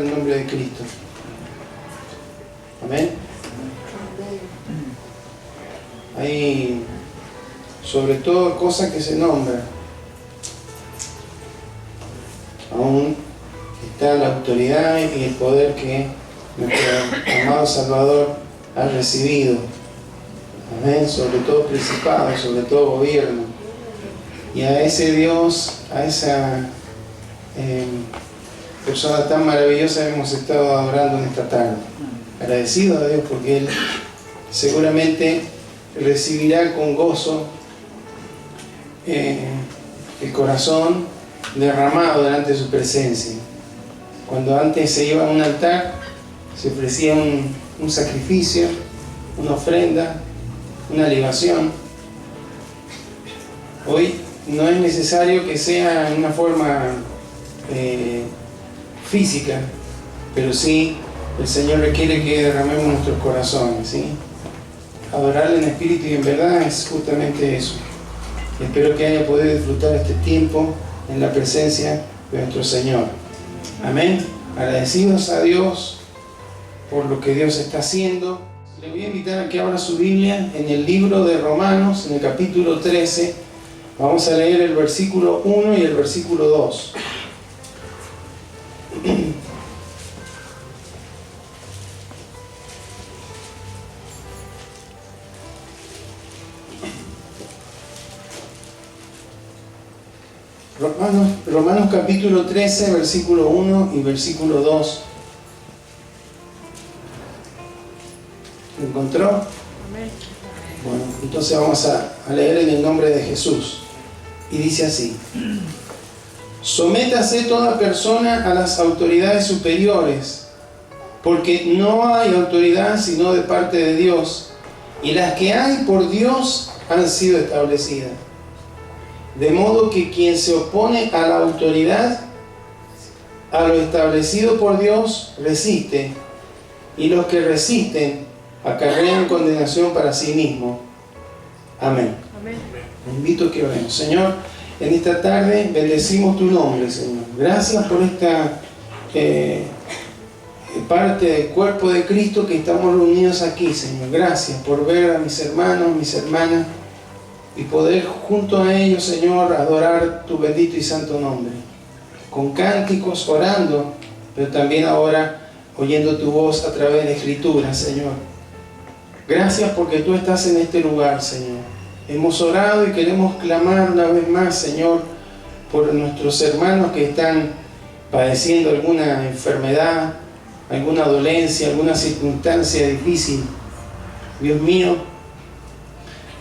el nombre de Cristo. Amén. Hay sobre todo cosas que se nombran. Aún está la autoridad y el poder que nuestro amado Salvador ha recibido. Amén. Sobre todo principado, sobre todo gobierno. Y a ese Dios, a esa persona tan maravillosa hemos estado adorando en esta tarde. Agradecido a Dios porque Él seguramente recibirá con gozo el corazón derramado delante de su presencia. Cuando antes se iba a un altar, se ofrecía un sacrificio, una ofrenda, una libación. Hoy no es necesario que sea en una forma física, pero sí el Señor requiere que derramemos nuestros corazones, ¿sí? Adorarle en espíritu y en verdad es justamente eso. Y espero que haya podido disfrutar este tiempo en la presencia de nuestro Señor. Amén. Agradecidos a Dios por lo que Dios está haciendo. Le voy a invitar a que abra su Biblia en el libro de Romanos, en el capítulo 13. Vamos a leer el versículo 1 y el versículo 2. Romanos capítulo 13, versículo 1 y versículo 2. ¿Lo encontró? Bueno, entonces vamos a leer en el nombre de Jesús. Y dice así: sométase toda persona a las autoridades superiores, porque no hay autoridad sino de parte de Dios, y las que hay por Dios han sido establecidas. De modo que quien se opone a la autoridad, a lo establecido por Dios, resiste, y los que resisten acarrean condenación para sí mismos. Amén. Amén. Les invito a que oremos. Señor, en esta tarde bendecimos tu nombre, Señor. Gracias por esta parte del cuerpo de Cristo que estamos reunidos aquí, Señor. Gracias por ver a mis hermanos, mis hermanas, y poder junto a ellos, Señor, adorar tu bendito y santo nombre. Con cánticos, orando, pero también ahora oyendo tu voz a través de Escrituras, Señor. Gracias porque tú estás en este lugar, Señor. Hemos orado y queremos clamar una vez más, Señor, por nuestros hermanos que están padeciendo alguna enfermedad, alguna dolencia, alguna circunstancia difícil. Dios mío,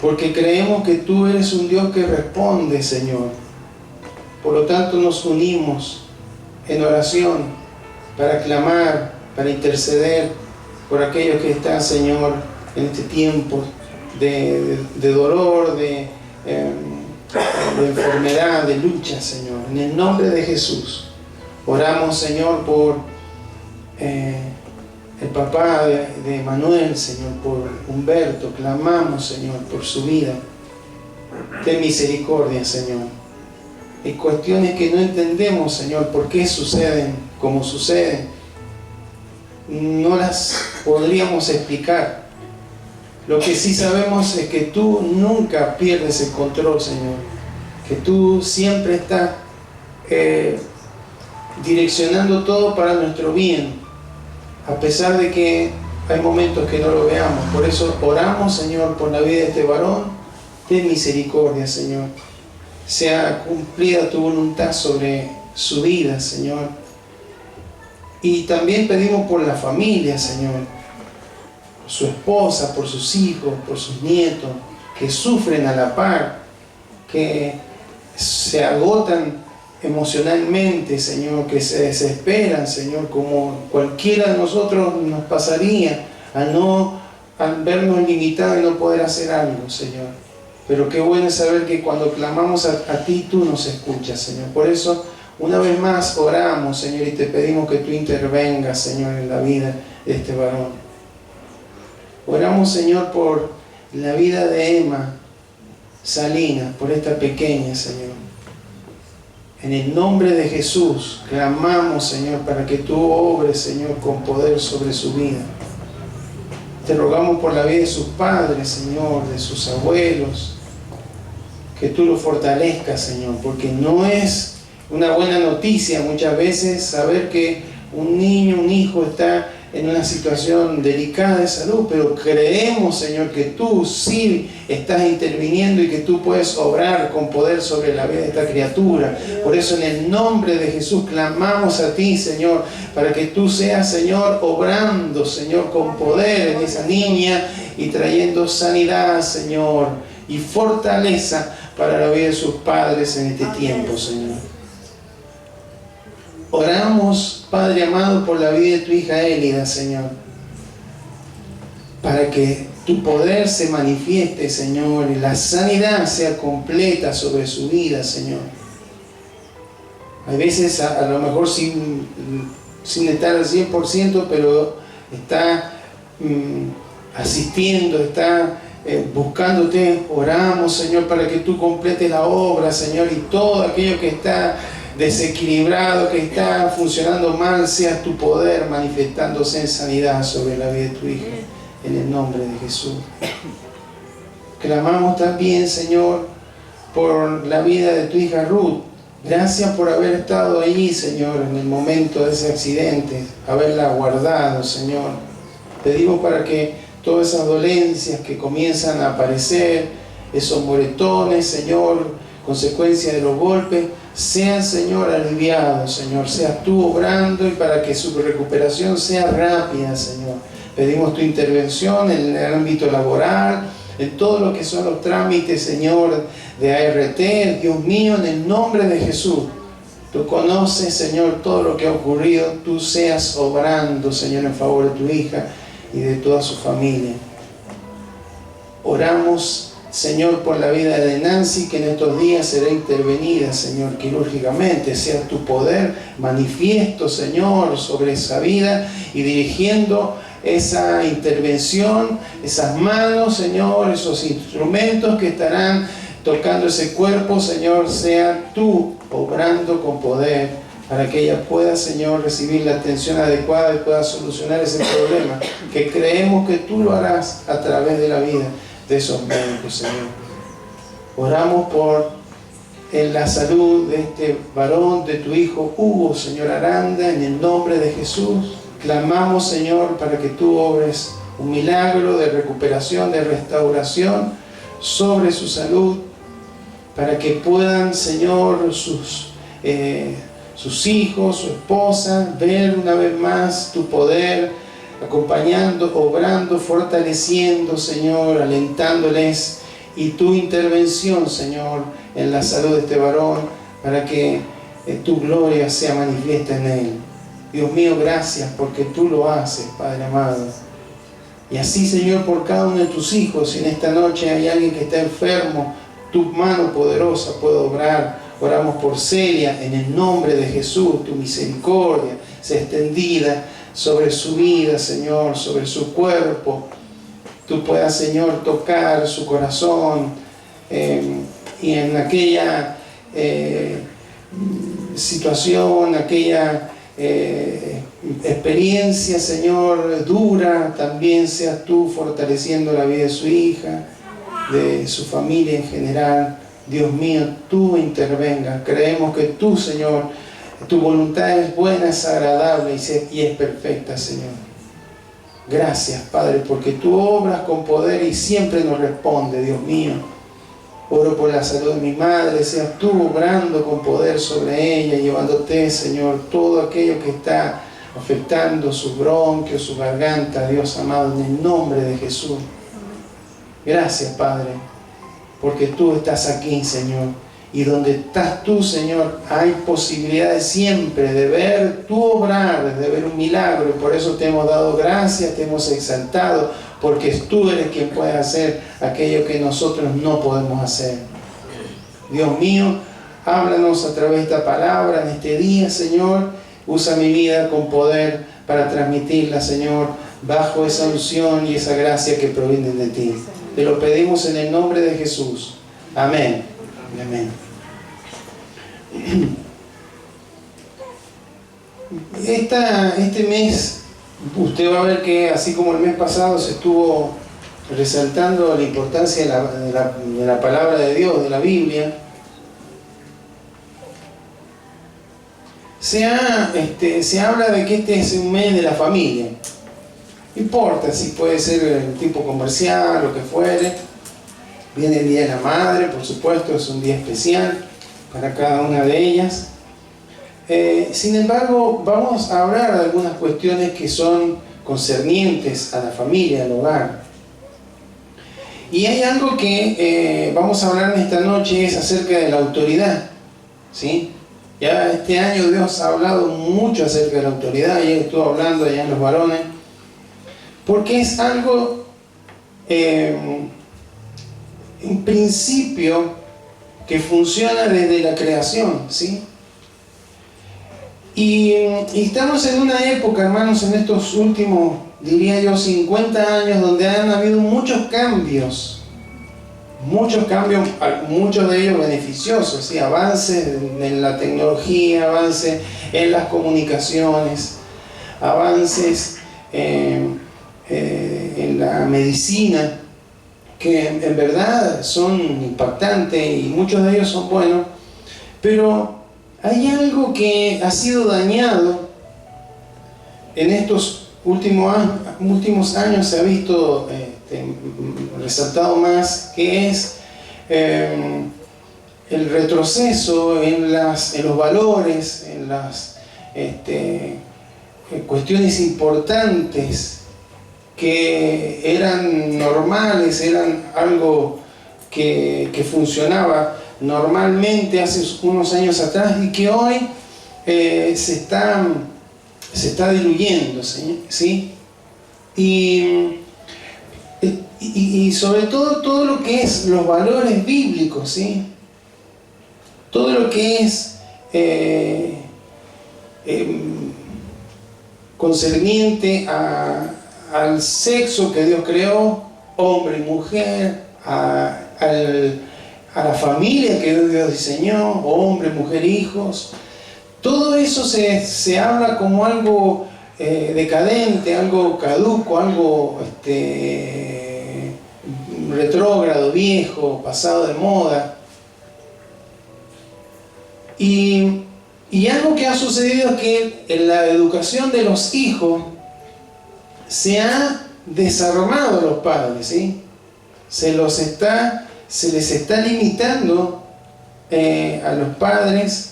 porque creemos que tú eres un Dios que responde, Señor. Por lo tanto nos unimos en oración para clamar, para interceder por aquellos que están, Señor, en este tiempo de dolor, de enfermedad, de lucha, Señor. En el nombre de Jesús oramos, Señor, por el papá de Manuel, Señor, por Humberto. Clamamos, Señor, por su vida. Ten misericordia, Señor. Hay cuestiones que no entendemos, Señor, por qué suceden como suceden. No las podríamos explicar. Lo que sí sabemos es que tú nunca pierdes el control, Señor. Que tú siempre estás direccionando todo para nuestro bien, a pesar de que hay momentos que no lo veamos. Por eso oramos, Señor, por la vida de este varón. Ten misericordia, Señor. Sea cumplida tu voluntad sobre su vida, Señor. Y también pedimos por la familia, Señor, por su esposa, por sus hijos, por sus nietos, que sufren a la par, que se agotan emocionalmente, Señor, que se desesperan, Señor, como cualquiera de nosotros nos pasaría al vernos limitados y no poder hacer algo, Señor. Pero qué bueno es saber que cuando clamamos a ti, tú nos escuchas, Señor. Por eso, una vez más oramos, Señor, y te pedimos que tú intervengas, Señor, en la vida de este varón. Oramos, Señor, por la vida de Emma Salinas, por esta pequeña, Señor. En el nombre de Jesús, clamamos, Señor, para que tú obres, Señor, con poder sobre su vida. Te rogamos por la vida de sus padres, Señor, de sus abuelos, que tú lo fortalezcas, Señor, porque no es una buena noticia muchas veces saber que un niño, un hijo está en una situación delicada de salud, pero creemos, Señor, que tú sí estás interviniendo y que tú puedes obrar con poder sobre la vida de esta criatura. Por eso en el nombre de Jesús clamamos a ti, Señor, para que tú seas, Señor, obrando, Señor, con poder en esa niña y trayendo sanidad, Señor, y fortaleza para la vida de sus padres en este tiempo, Señor. Oramos, Padre amado, por la vida de tu hija Élida, Señor, para que tu poder se manifieste, Señor, y la sanidad sea completa sobre su vida, Señor. A veces, a lo mejor sin estar al 100%, pero está asistiendo, está buscándote. Oramos, Señor, para que tú completes la obra, Señor, y todo aquello que está desequilibrado, que está funcionando mal, sea tu poder manifestándose en sanidad sobre la vida de tu hija, en el nombre de Jesús. Clamamos también, Señor, por la vida de tu hija Ruth. Gracias por haber estado allí, Señor, en el momento de ese accidente, haberla guardado, Señor. Pedimos para que todas esas dolencias que comienzan a aparecer, esos moretones, Señor, consecuencia de los golpes, sean, Señor, aliviados, Señor. Seas tú obrando y para que su recuperación sea rápida, Señor. Pedimos tu intervención en el ámbito laboral, en todo lo que son los trámites, Señor, de ART. Dios mío, en el nombre de Jesús, tú conoces, Señor, todo lo que ha ocurrido. Tú seas obrando, Señor, en favor de tu hija y de toda su familia. Oramos, Señor, por la vida de Nancy, que en estos días será intervenida, Señor, quirúrgicamente. Sea tu poder manifiesto, Señor, sobre esa vida y dirigiendo esa intervención, esas manos, Señor, esos instrumentos que estarán tocando ese cuerpo, Señor, sea tú obrando con poder para que ella pueda, Señor, recibir la atención adecuada y pueda solucionar ese problema, que creemos que tú lo harás a través de la vida de esos médicos, Señor. Oramos por la salud de este varón, de tu hijo Hugo, Señor Aranda, en el nombre de Jesús. Clamamos, Señor, para que tú obres un milagro de recuperación, de restauración sobre su salud, para que puedan, Señor, sus hijos, su esposa, ver una vez más tu poder, acompañando, obrando, fortaleciendo, Señor, alentándoles, y tu intervención, Señor, en la salud de este varón, para que tu gloria sea manifiesta en él. Dios mío, gracias porque tú lo haces, Padre amado. Y así, Señor, por cada uno de tus hijos, si en esta noche hay alguien que está enfermo, tu mano poderosa puede obrar. Oramos por Celia, en el nombre de Jesús, tu misericordia sea extendida sobre su vida, Señor, sobre su cuerpo. Tú puedas, Señor, tocar su corazón y en aquella situación, aquella experiencia, Señor, dura, también seas tú fortaleciendo la vida de su hija, de su familia en general. Dios mío, tú intervenga. Creemos que tú, Señor, tu voluntad es buena, es agradable y es perfecta, Señor. Gracias, Padre, porque tú obras con poder y siempre nos responde, Dios mío. Oro por la salud de mi madre, seas tú obrando con poder sobre ella, llevándote, Señor, todo aquello que está afectando sus bronquios, su garganta, Dios amado, en el nombre de Jesús. Gracias, Padre, porque tú estás aquí, Señor. Y donde estás tú, Señor, hay posibilidades siempre de ver tu obrar, de ver un milagro. Y por eso te hemos dado gracias, te hemos exaltado, porque tú eres quien puede hacer aquello que nosotros no podemos hacer. Dios mío, háblanos a través de esta palabra en este día, Señor. Usa mi vida con poder para transmitirla, Señor, bajo esa unción y esa gracia que provienen de ti. Te lo pedimos en el nombre de Jesús. Amén. Amén. Este mes usted va a ver que, así como el mes pasado se estuvo resaltando la importancia de la palabra de Dios, de la Biblia, se habla de que este es un mes de la familia. No importa si puede ser un tipo comercial, lo que fuere. Viene el Día de la Madre, por supuesto, es un día especial para cada una de ellas. Sin embargo, vamos a hablar de algunas cuestiones que son concernientes a la familia, al hogar. Y hay algo que vamos a hablar en esta noche, es acerca de la autoridad, ¿sí? Ya este año Dios ha hablado mucho acerca de la autoridad, ya estuvo hablando allá en los varones, porque es algo, en principio, que funciona desde la creación, ¿sí? Y estamos en una época, hermanos, en estos últimos, diría yo, 50 años, donde han habido muchos cambios, muchos de ellos beneficiosos, ¿sí? Avances en la tecnología, avances en las comunicaciones, avances en la medicina, que en verdad son impactantes y muchos de ellos son buenos, pero hay algo que ha sido dañado en estos últimos años, se ha visto resaltado más, que es el retroceso en los valores, en las cuestiones importantes que eran normales, eran algo que funcionaba normalmente hace unos años atrás y que hoy se está diluyendo, ¿sí? Y sobre todo lo que es los valores bíblicos, ¿sí? Todo lo que es concerniente al sexo que Dios creó, hombre y mujer, a la familia que Dios diseñó, hombre, mujer, hijos. Todo eso se habla como algo decadente, algo caduco, algo retrógrado, viejo, pasado de moda. Y algo que ha sucedido es que en la educación de los hijos se ha desarmado a los padres, ¿sí? Se les está limitando a los padres,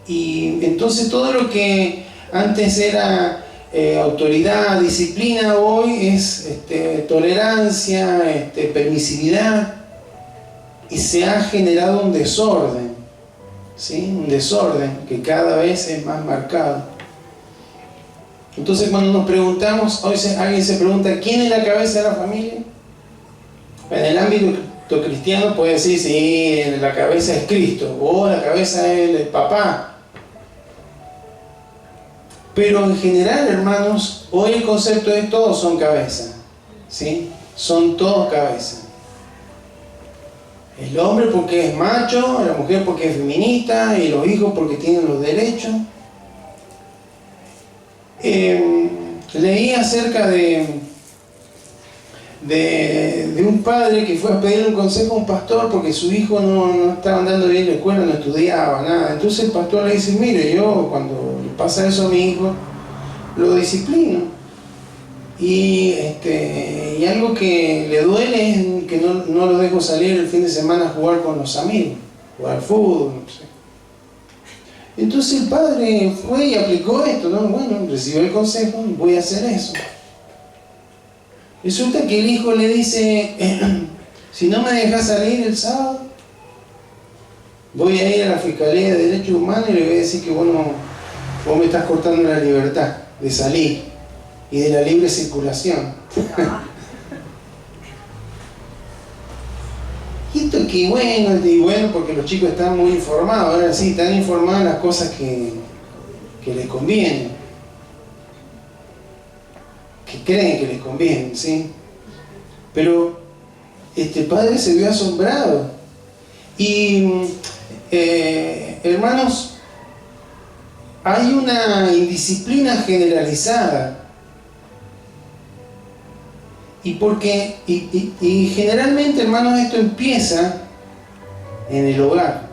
y entonces todo lo que antes era autoridad, disciplina, hoy es tolerancia, permisividad, y se ha generado un desorden, ¿sí? Un desorden que cada vez es más marcado. Entonces, cuando nos preguntamos, hoy alguien se pregunta, ¿quién es la cabeza de la familia? En el ámbito cristiano puede decir, sí, la cabeza es Cristo, o la cabeza es el papá. Pero en general, hermanos, hoy el concepto es todos son cabeza, ¿sí? Son todos cabeza. El hombre porque es macho, la mujer porque es feminista, y los hijos porque tienen los derechos. Leí acerca de un padre que fue a pedir un consejo a un pastor porque su hijo no estaba andando bien en la escuela, no estudiaba nada. Entonces el pastor le dice, mire, yo cuando le pasa eso a mi hijo, lo disciplino. Y algo que le duele es que no lo dejo salir el fin de semana a jugar con los amigos, jugar fútbol, no sé. Entonces el padre fue y aplicó esto, ¿no? Bueno, recibió el consejo, voy a hacer eso. Resulta que el hijo le dice, si no me dejas salir el sábado, voy a ir a la Fiscalía de Derechos Humanos y le voy a decir que vos me estás cortando la libertad de salir y de la libre circulación. Y esto que bueno, porque los chicos están muy informados, ahora sí, están informados de las cosas que les convienen, que creen que les convienen, ¿sí? Pero este padre se vio asombrado. Y hermanos, hay una indisciplina generalizada. Y generalmente, hermanos, esto empieza en el hogar.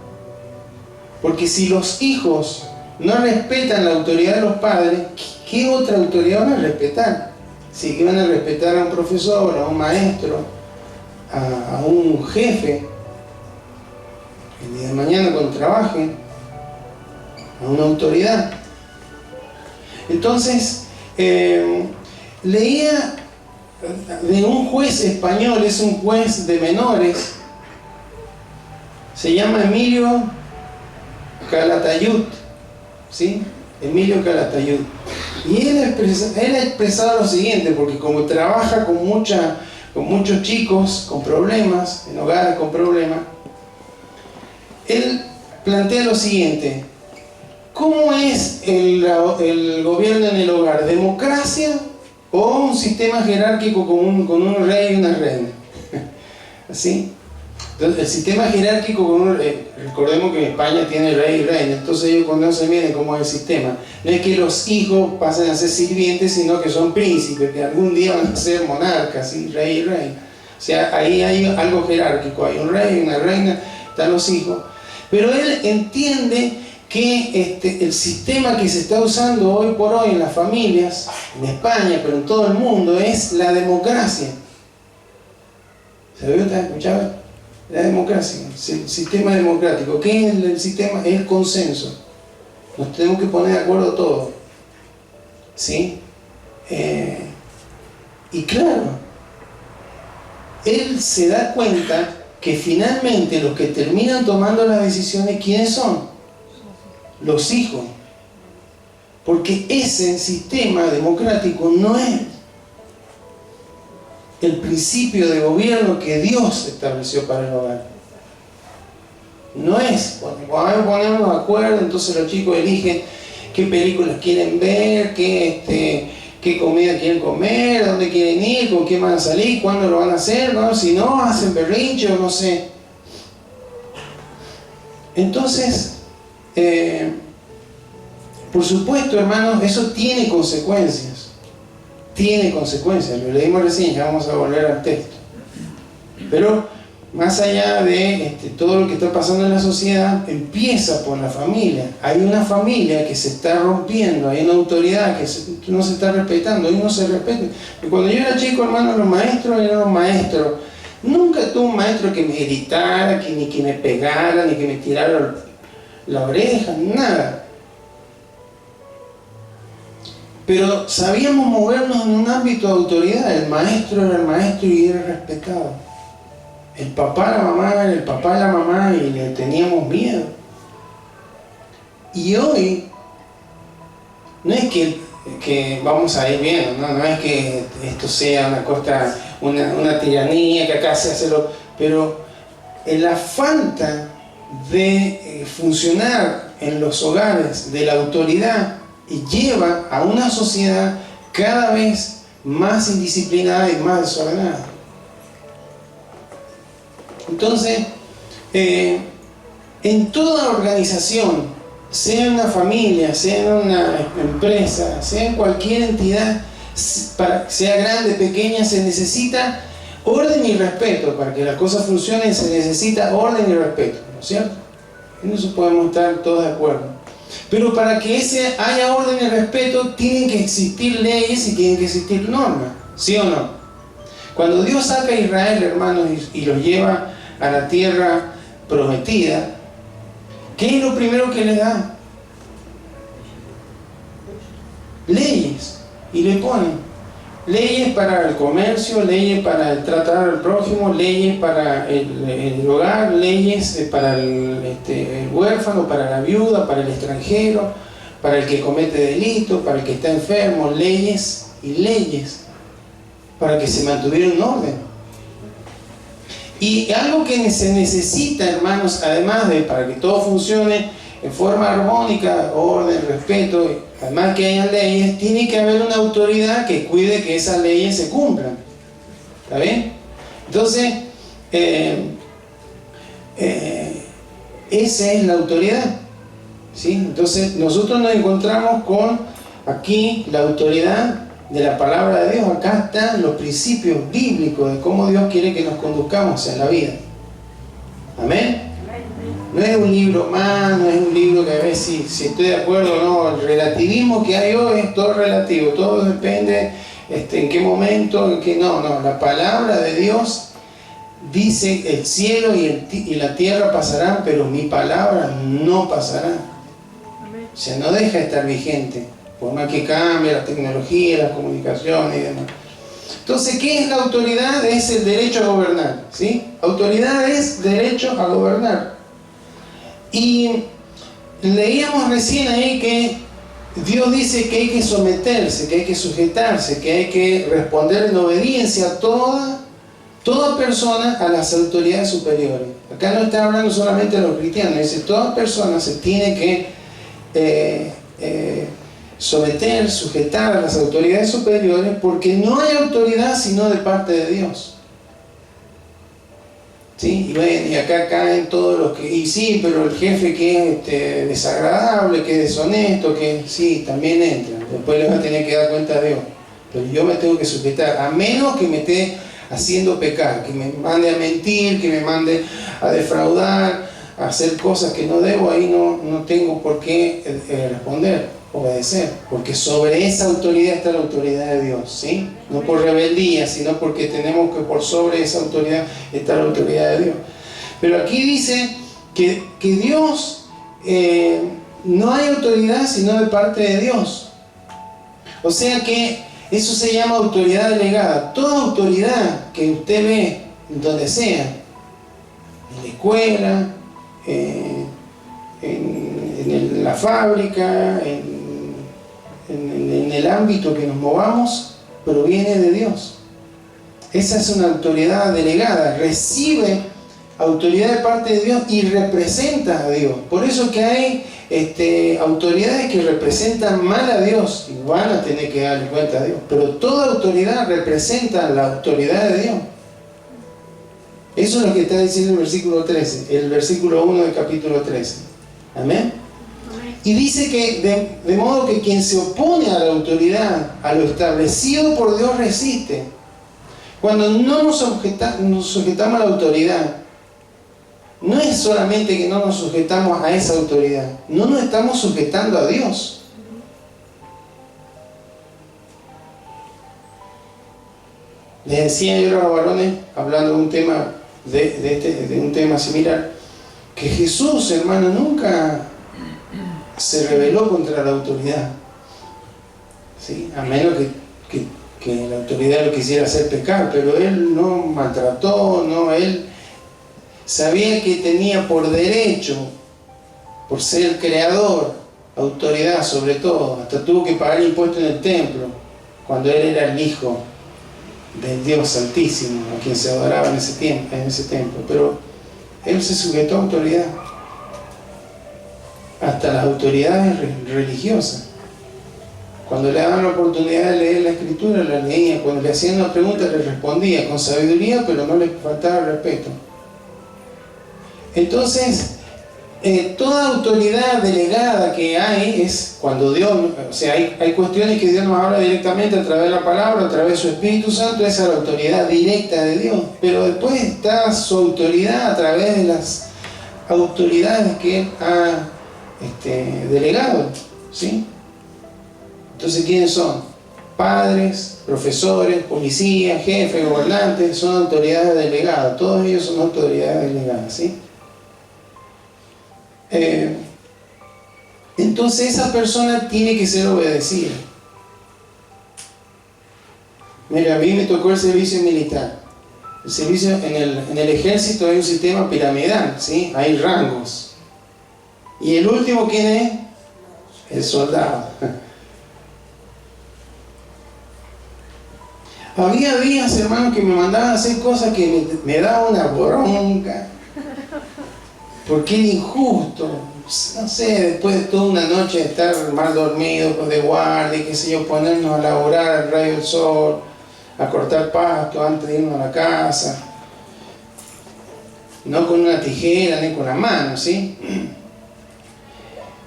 Porque si los hijos no respetan la autoridad de los padres, ¿qué otra autoridad van a respetar? Si van a respetar a un profesor, a un maestro, a un jefe, el día de mañana cuando trabajen, a una autoridad. Entonces, leía de un juez español, es un juez de menores, se llama Emilio Calatayud, ¿sí? Emilio Calatayud. Y él ha expresado lo siguiente, porque como trabaja con muchos chicos con problemas, en hogares con problemas, él plantea lo siguiente: ¿cómo es el gobierno en el hogar? ¿Democracia o un sistema jerárquico con un rey y una reina? ¿Así? Entonces, el sistema jerárquico, recordemos que España tiene rey y reina, entonces ellos conocen bien cómo es el sistema. No es que los hijos pasen a ser sirvientes, sino que son príncipes, que algún día van a ser monarcas, ¿sí? Rey y reina. O sea, ahí hay algo jerárquico, hay un rey y una reina, están los hijos. Pero él entiende que el sistema que se está usando hoy por hoy en las familias, en España, pero en todo el mundo, es la democracia. ¿Se vio? ¿Está escuchando? La democracia, el sistema democrático. ¿Qué es el sistema? Es el consenso. Nos tenemos que poner de acuerdo todos, ¿sí? Y claro, él se da cuenta que finalmente los que terminan tomando las decisiones, ¿quiénes son? Los hijos. Porque ese sistema democrático no es el principio de gobierno que Dios estableció para el hogar. No es, cuando ponemos de acuerdo, entonces los chicos eligen qué películas quieren ver, qué comida quieren comer, dónde quieren ir, con quién van a salir, cuándo lo van a hacer, ¿no? Si no, hacen berrinche o no sé. Entonces, por supuesto, hermanos, eso tiene consecuencias. Tiene consecuencias, lo leímos recién, ya vamos a volver al texto. Pero más allá de todo lo que está pasando en la sociedad, empieza por la familia. Hay una familia que se está rompiendo, hay una autoridad que no se está respetando, y no se respeta. Y cuando yo era chico, hermano, los maestros eran los maestros. Nunca tuve un maestro que me gritara, ni que me pegara, ni que me tirara la oreja, nada. Pero sabíamos movernos en un ámbito de autoridad. El maestro era el maestro y era respetado. El papá la mamá era el papá la mamá y le teníamos miedo. Y hoy no es que vamos a ir viendo, no es que esto sea una tiranía, que acá se hace pero en la falta de funcionar en los hogares de la autoridad, y lleva a una sociedad cada vez más indisciplinada y más desordenada. Entonces, en toda organización, sea una familia, sea una empresa, sea en cualquier entidad, sea grande, pequeña, se necesita orden y respeto. Para que las cosas funcionen se necesita orden y respeto, ¿no es cierto? En eso podemos estar todos de acuerdo. Pero para que haya orden y respeto, tienen que existir leyes y tienen que existir normas, ¿sí o no? Cuando Dios saca a Israel, hermanos, y los lleva a la tierra prometida, ¿qué es lo primero que le da? Leyes. Y le ponen leyes para el comercio, leyes para el tratar al prójimo, leyes para el hogar, leyes para el huérfano, para la viuda, para el extranjero, para el que comete delito, para el que está enfermo, leyes y leyes para que se mantuviera en orden. Y algo que se necesita, hermanos, además de para que todo funcione en forma armónica, orden, respeto, además que haya leyes, tiene que haber una autoridad que cuide que esas leyes se cumplan. ¿Está bien? Entonces, esa es la autoridad. ¿sí? Entonces nosotros nos encontramos con aquí la autoridad de la palabra de Dios. Acá están los principios bíblicos de cómo Dios quiere que nos conduzcamos en la vida. Amén. No es un libro más, no es un libro que a ver si estoy de acuerdo o no. El relativismo que hay hoy es todo relativo, todo depende en qué momento, en qué no. La palabra de Dios dice: el cielo y la tierra pasarán, pero mi palabra no pasará. O sea, no deja de estar vigente, por más que cambie la tecnología, las comunicaciones y demás. Entonces, ¿qué es la autoridad? Es el derecho a gobernar, ¿sí? Autoridad es derecho a gobernar. Y leíamos recién ahí que Dios dice que hay que someterse, que hay que sujetarse, que hay que responder en obediencia a toda persona a las autoridades superiores. Acá no está hablando solamente de los cristianos, dice toda persona se tiene que someter, sujetar a las autoridades superiores, porque no hay autoridad sino de parte de Dios. ¿Sí? Y bueno, y acá caen todos los que, y sí, pero el jefe que es desagradable, que es deshonesto, que sí, también entra. Después le va a tener que dar cuenta a Dios. Pero yo me tengo que sujetar, a menos que me esté haciendo pecar, que me mande a mentir, que me mande a defraudar, a hacer cosas que no debo. Ahí no tengo por qué responder, obedecer, porque sobre esa autoridad está la autoridad de Dios, ¿sí? No por rebeldía, sino porque tenemos que por sobre esa autoridad está la autoridad de Dios. Pero aquí dice que Dios, no hay autoridad sino de parte de Dios. O sea que eso se llama autoridad delegada. Toda autoridad que usted ve donde sea, en la escuela, en la fábrica, en el ámbito que nos movamos, proviene de Dios. Esa es una autoridad delegada, recibe autoridad de parte de Dios y representa a Dios. Por eso que hay autoridades que representan mal a Dios y van a tener que darle cuenta a Dios, pero toda autoridad representa la autoridad de Dios. Eso es lo que está diciendo el versículo 13, el versículo 1 del capítulo 13. Amén. Y dice que de modo que quien se opone a la autoridad, a lo establecido por Dios, resiste. Cuando no nos sujetamos a la autoridad, no es solamente que no nos sujetamos a esa autoridad, no nos estamos sujetando a Dios. Les decía yo a los varones, hablando de un tema de un tema similar, que Jesús, hermano, nunca se rebeló contra la autoridad, ¿sí? A menos que la autoridad lo quisiera hacer pecar, pero él no maltrató, él sabía que tenía por derecho, por ser el creador, autoridad sobre todo. Hasta tuvo que pagar impuestos en el templo, cuando él era el hijo del Dios Altísimo, a quien se adoraba en ese templo. Pero él se sujetó a autoridad, hasta las autoridades religiosas. Cuando le daban la oportunidad de leer la escritura, la leía. Cuando le hacían una pregunta, le respondía con sabiduría, pero no le faltaba respeto. Entonces, toda autoridad delegada que hay es cuando Dios, o sea, hay cuestiones que Dios nos habla directamente a través de la palabra, a través de su Espíritu Santo. Esa es la autoridad directa de Dios. Pero después está su autoridad a través de las autoridades que Él ha delegado, ¿sí? Entonces, ¿quiénes son? Padres, profesores, policías, jefes, gobernantes, son autoridades delegadas. Todos ellos son autoridades delegadas, ¿sí? Entonces esa persona tiene que ser obedecida. Mira, a mí me tocó el servicio militar. El servicio en el ejército hay un sistema piramidal, ¿sí? Hay rangos. ¿Y el último quién es? El soldado. Había días, hermano, que me mandaban a hacer cosas que me daban una bronca, porque era injusto. No sé, después de toda una noche de estar mal dormido, pues de guardia, qué sé yo, ponernos a laburar al rayo del sol, a cortar pasto antes de irnos a la casa, no con una tijera ni con la mano, ¿sí?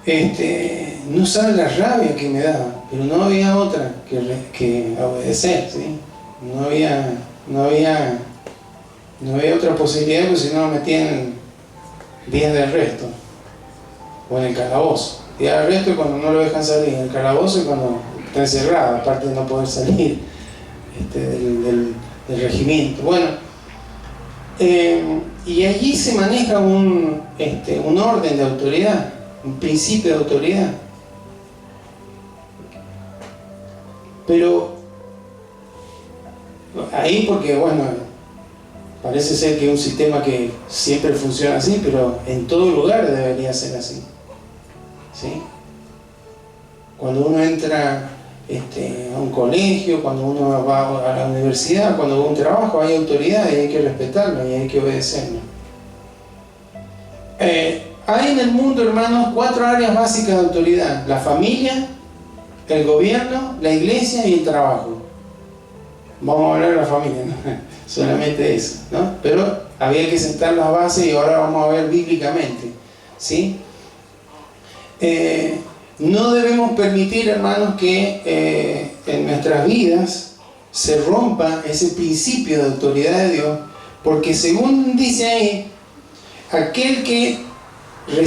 no sabe la rabia que me daba, pero no había otra que obedecer, ¿sí? No había otra posibilidad, porque si no me metían días de arresto o en el calabozo. Días de arresto es cuando no lo dejan salir, en el calabozo es cuando está encerrado, aparte de no poder salir del regimiento. Bueno, y allí se maneja un orden de autoridad, un principio de autoridad. Pero ahí, porque bueno, parece ser que es un sistema que siempre funciona así, pero en todo lugar debería ser así, ¿sí? Cuando uno entra a un colegio, cuando uno va a la universidad, cuando va a un trabajo, hay autoridad y hay que respetarla y hay que obedecerla. Hay en el mundo, hermanos, 4 áreas básicas de autoridad: la familia, el gobierno, la iglesia y el trabajo. Vamos a hablar de la familia, ¿no? Solamente eso, ¿no? Pero había que sentar las bases y ahora vamos a ver bíblicamente, ¿sí? No debemos permitir, hermanos, que en nuestras vidas se rompa ese principio de autoridad de Dios, porque según dice ahí, aquel que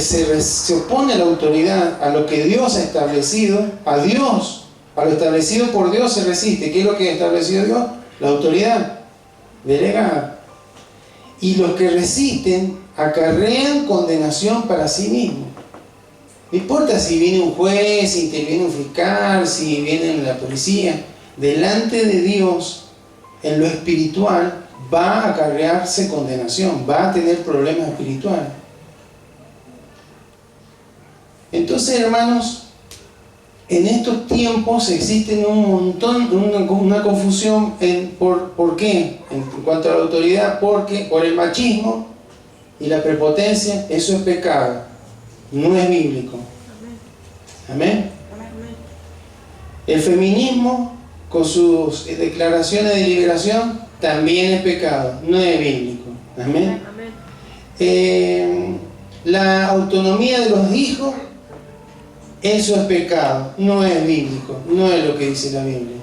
se opone a la autoridad, a lo que Dios ha establecido, a lo establecido por Dios se resiste. ¿Qué es lo que ha establecido Dios? La autoridad delegada. Y los que resisten acarrean condenación para sí mismos. No importa si viene un juez, si interviene un fiscal, si viene la policía, delante de Dios, en lo espiritual, va a acarrearse condenación, va a tener problemas espirituales. Entonces, hermanos, en estos tiempos existen un montón, una confusión ¿por qué? En cuanto a la autoridad, porque por el machismo y la prepotencia, eso es pecado, no es bíblico. Amén. El feminismo, con sus declaraciones de liberación, también es pecado, no es bíblico. Amén. La autonomía de los hijos, eso es pecado, no es bíblico, no es lo que dice la Biblia.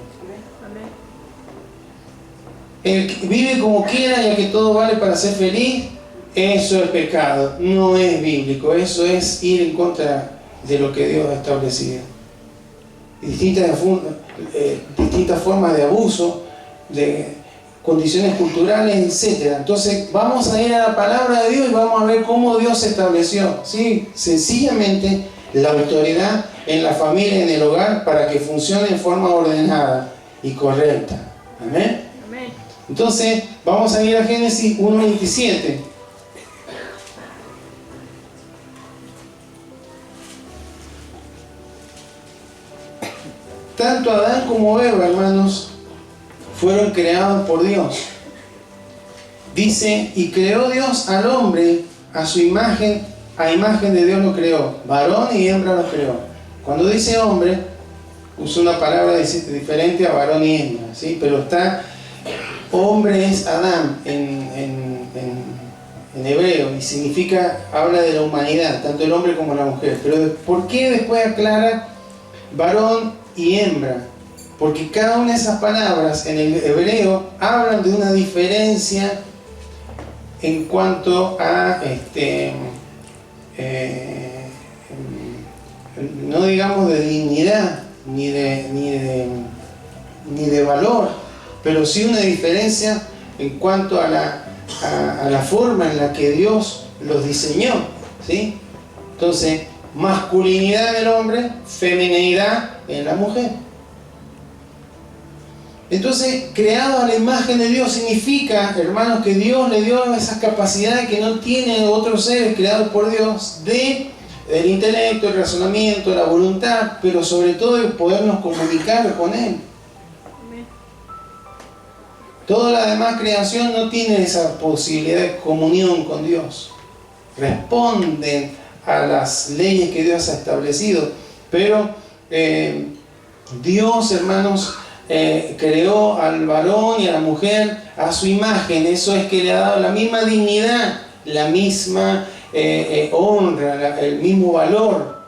El que vive como quiera, ya que todo vale para ser feliz, eso es pecado, no es bíblico, eso es ir en contra de lo que Dios ha establecido. Distintas formas de abuso, de condiciones culturales, etc. Entonces vamos a ir a la palabra de Dios y vamos a ver cómo Dios se estableció, ¿sí? Sencillamente la autoridad en la familia y en el hogar para que funcione en forma ordenada y correcta. Amén. Amén. Entonces vamos a ir a Génesis 1:27. Tanto Adán como Eva, hermanos, fueron creados por Dios. Dice, y creó Dios al hombre a su imagen, a imagen de Dios lo creó, varón y hembra lo creó. Cuando dice hombre, usa una palabra diferente a varón y hembra, ¿sí? Pero hombre es Adán en hebreo, y significa, habla de la humanidad, tanto el hombre como la mujer. Pero ¿por qué después aclara varón y hembra? Porque cada una de esas palabras en el hebreo hablan de una diferencia en cuanto a no digamos de dignidad ni de valor, pero sí una diferencia en cuanto a la forma en la que Dios los diseñó, ¿sí? Entonces, masculinidad en el hombre, femineidad en la mujer. Entonces, creado a la imagen de Dios significa, hermanos, que Dios le dio esas capacidades que no tienen otros seres creados por Dios, del intelecto, el razonamiento, la voluntad, pero sobre todo de podernos comunicar con Él. Toda la demás creación no tiene esa posibilidad de comunión con Dios. Responden a las leyes que Dios ha establecido, pero Dios, hermanos, creó al varón y a la mujer a su imagen. Eso es que le ha dado la misma dignidad, la misma honra, el mismo valor.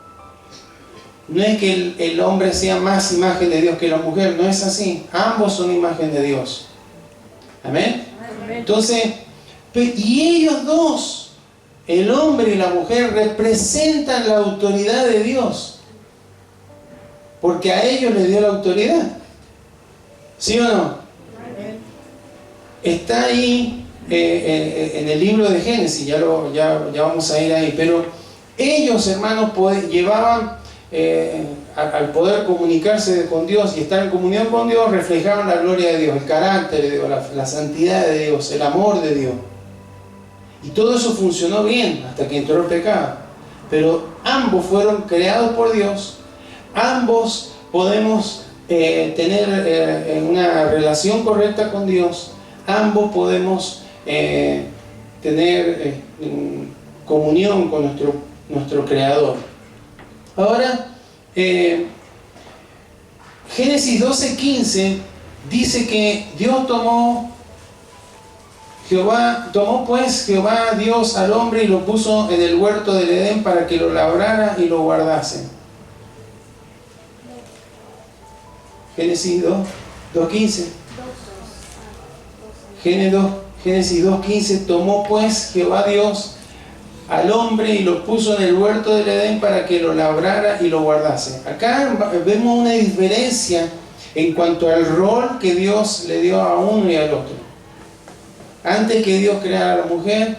No es que el hombre sea más imagen de Dios que la mujer, no es así. Ambos son imagen de Dios. Amén. Entonces, y ellos dos, el hombre y la mujer, representan la autoridad de Dios. Porque a ellos les dio la autoridad. ¿Sí o no? Está ahí en el libro de Génesis, ya vamos a ir ahí. Pero ellos, hermanos, llevaban, al poder comunicarse con Dios y estar en comunión con Dios, reflejaban la gloria de Dios, el carácter de Dios, la santidad de Dios, el amor de Dios. Y todo eso funcionó bien hasta que entró el pecado. Pero ambos fueron creados por Dios, ambos podemos tener una relación correcta con Dios, ambos podemos tener comunión con nuestro Creador. Ahora, Génesis 12:15 dice que Dios tomó pues Jehová Dios al hombre y lo puso en el huerto del Edén para que lo labrara y lo guardase. Génesis 2:15. Génesis 2:15. Tomó pues Jehová Dios al hombre y lo puso en el huerto del Edén para que lo labrara y lo guardase. Acá vemos una diferencia en cuanto al rol que Dios le dio a uno y al otro. Antes que Dios creara a la mujer,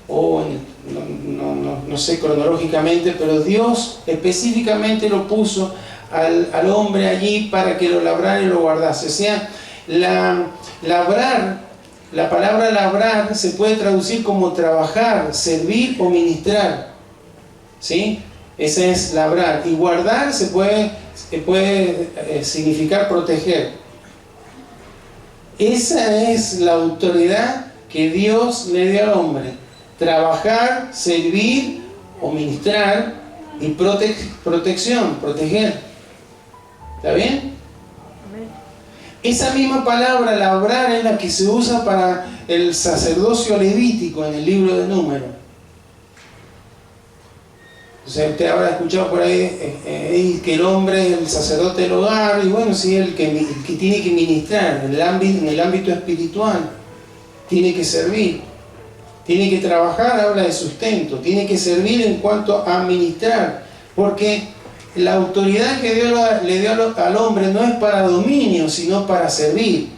no sé cronológicamente, pero Dios específicamente lo puso al hombre allí para que lo labrara y lo guardase. O sea, labrar, la palabra labrar se puede traducir como trabajar, servir o ministrar. ¿Sí? Ese es labrar. Y guardar se puede significar proteger. Esa es la autoridad que Dios le dio al hombre. Trabajar, servir o ministrar y protección, proteger. ¿Está bien? Esa misma palabra, labrar, es la que se usa para el sacerdocio levítico en el libro de Números. O sea, usted habrá escuchado por ahí que el hombre es el sacerdote del hogar, y bueno, sí, el que tiene que ministrar en el ámbito espiritual, tiene que servir, tiene que trabajar, habla de sustento, tiene que servir en cuanto a ministrar, porque la autoridad que Dios le dio al hombre no es para dominio, sino para servir.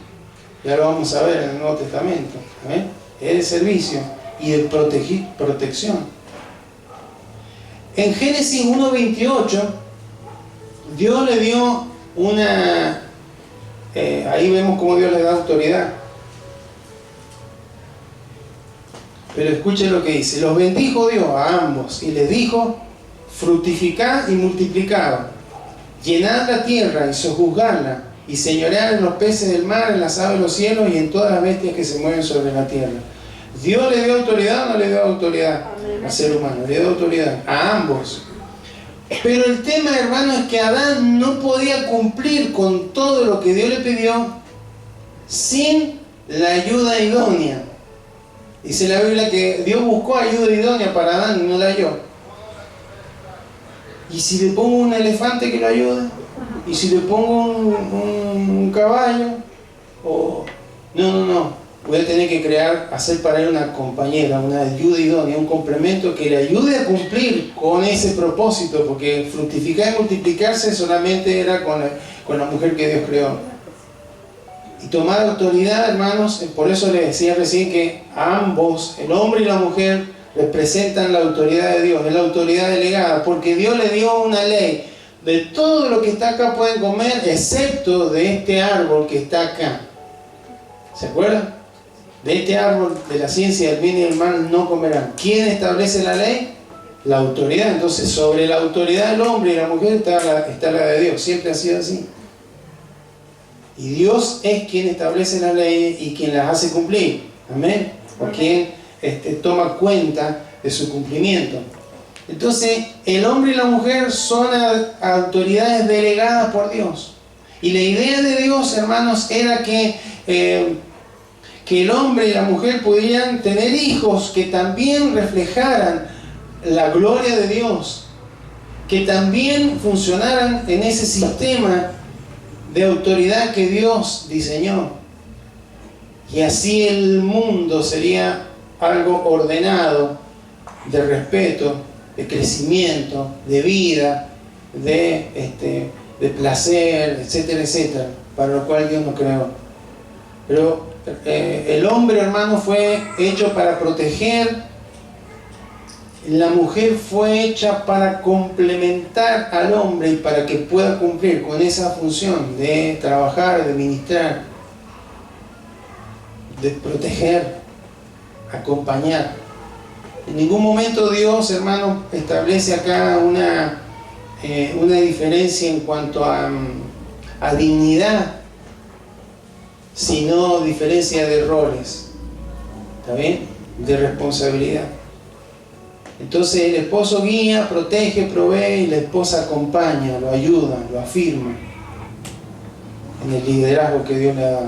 Ya lo vamos a ver en el Nuevo Testamento. Es de servicio y de protección. En Génesis 1:28, Dios le dio ahí vemos cómo Dios le da autoridad. Pero escuchen lo que dice: los bendijo Dios a ambos y les dijo: fructificad y multiplicad, llenad la tierra y sojuzgadla, y señoread en los peces del mar, en las aves de los cielos y en todas las bestias que se mueven sobre la tierra. ¿Dios le dio autoridad o no le dio autoridad al ser humano? Le dio autoridad a ambos. Pero el tema, hermano, es que Adán no podía cumplir con todo lo que Dios le pidió sin la ayuda idónea. Dice la Biblia que Dios buscó ayuda idónea para Adán y no la halló. ¿Y si le pongo un elefante que lo ayude? ¿Y si le pongo un caballo? No. Voy a tener que hacer para él una compañera, una ayuda idónea, un complemento que le ayude a cumplir con ese propósito, porque fructificar y multiplicarse solamente era con la mujer que Dios creó. Y tomar autoridad, hermanos, por eso les decía recién que ambos, el hombre y la mujer, representan la autoridad de Dios, es la autoridad delegada, porque Dios le dio una ley: de todo lo que está acá pueden comer, excepto de este árbol que está acá. ¿Se acuerdan? De este árbol de la ciencia del bien y del mal no comerán. ¿Quién establece la ley? La autoridad. Entonces, sobre la autoridad del hombre y la mujer está la de Dios. Siempre ha sido así. Y Dios es quien establece la ley y quien las hace cumplir. Amén. O quien toma cuenta de su cumplimiento. Entonces, el hombre y la mujer son autoridades delegadas por Dios. Y la idea de Dios, hermanos, era que el hombre y la mujer pudieran tener hijos que también reflejaran la gloria de Dios. que también funcionaran en ese sistema de autoridad que Dios diseñó. Y así el mundo sería algo ordenado, de respeto, de crecimiento, de vida, de placer, etcétera, etcétera, para lo cual Dios nos creó. Pero el hombre, hermano, fue hecho para proteger. La mujer fue hecha para complementar al hombre y para que pueda cumplir con esa función de trabajar, de ministrar, de proteger, acompañar. En ningún momento Dios, hermano, establece acá una diferencia en cuanto a dignidad, sino diferencia de roles, ¿está bien? De responsabilidad. Entonces el esposo guía, protege, provee y la esposa acompaña, lo ayuda, lo afirma en el liderazgo que Dios le da.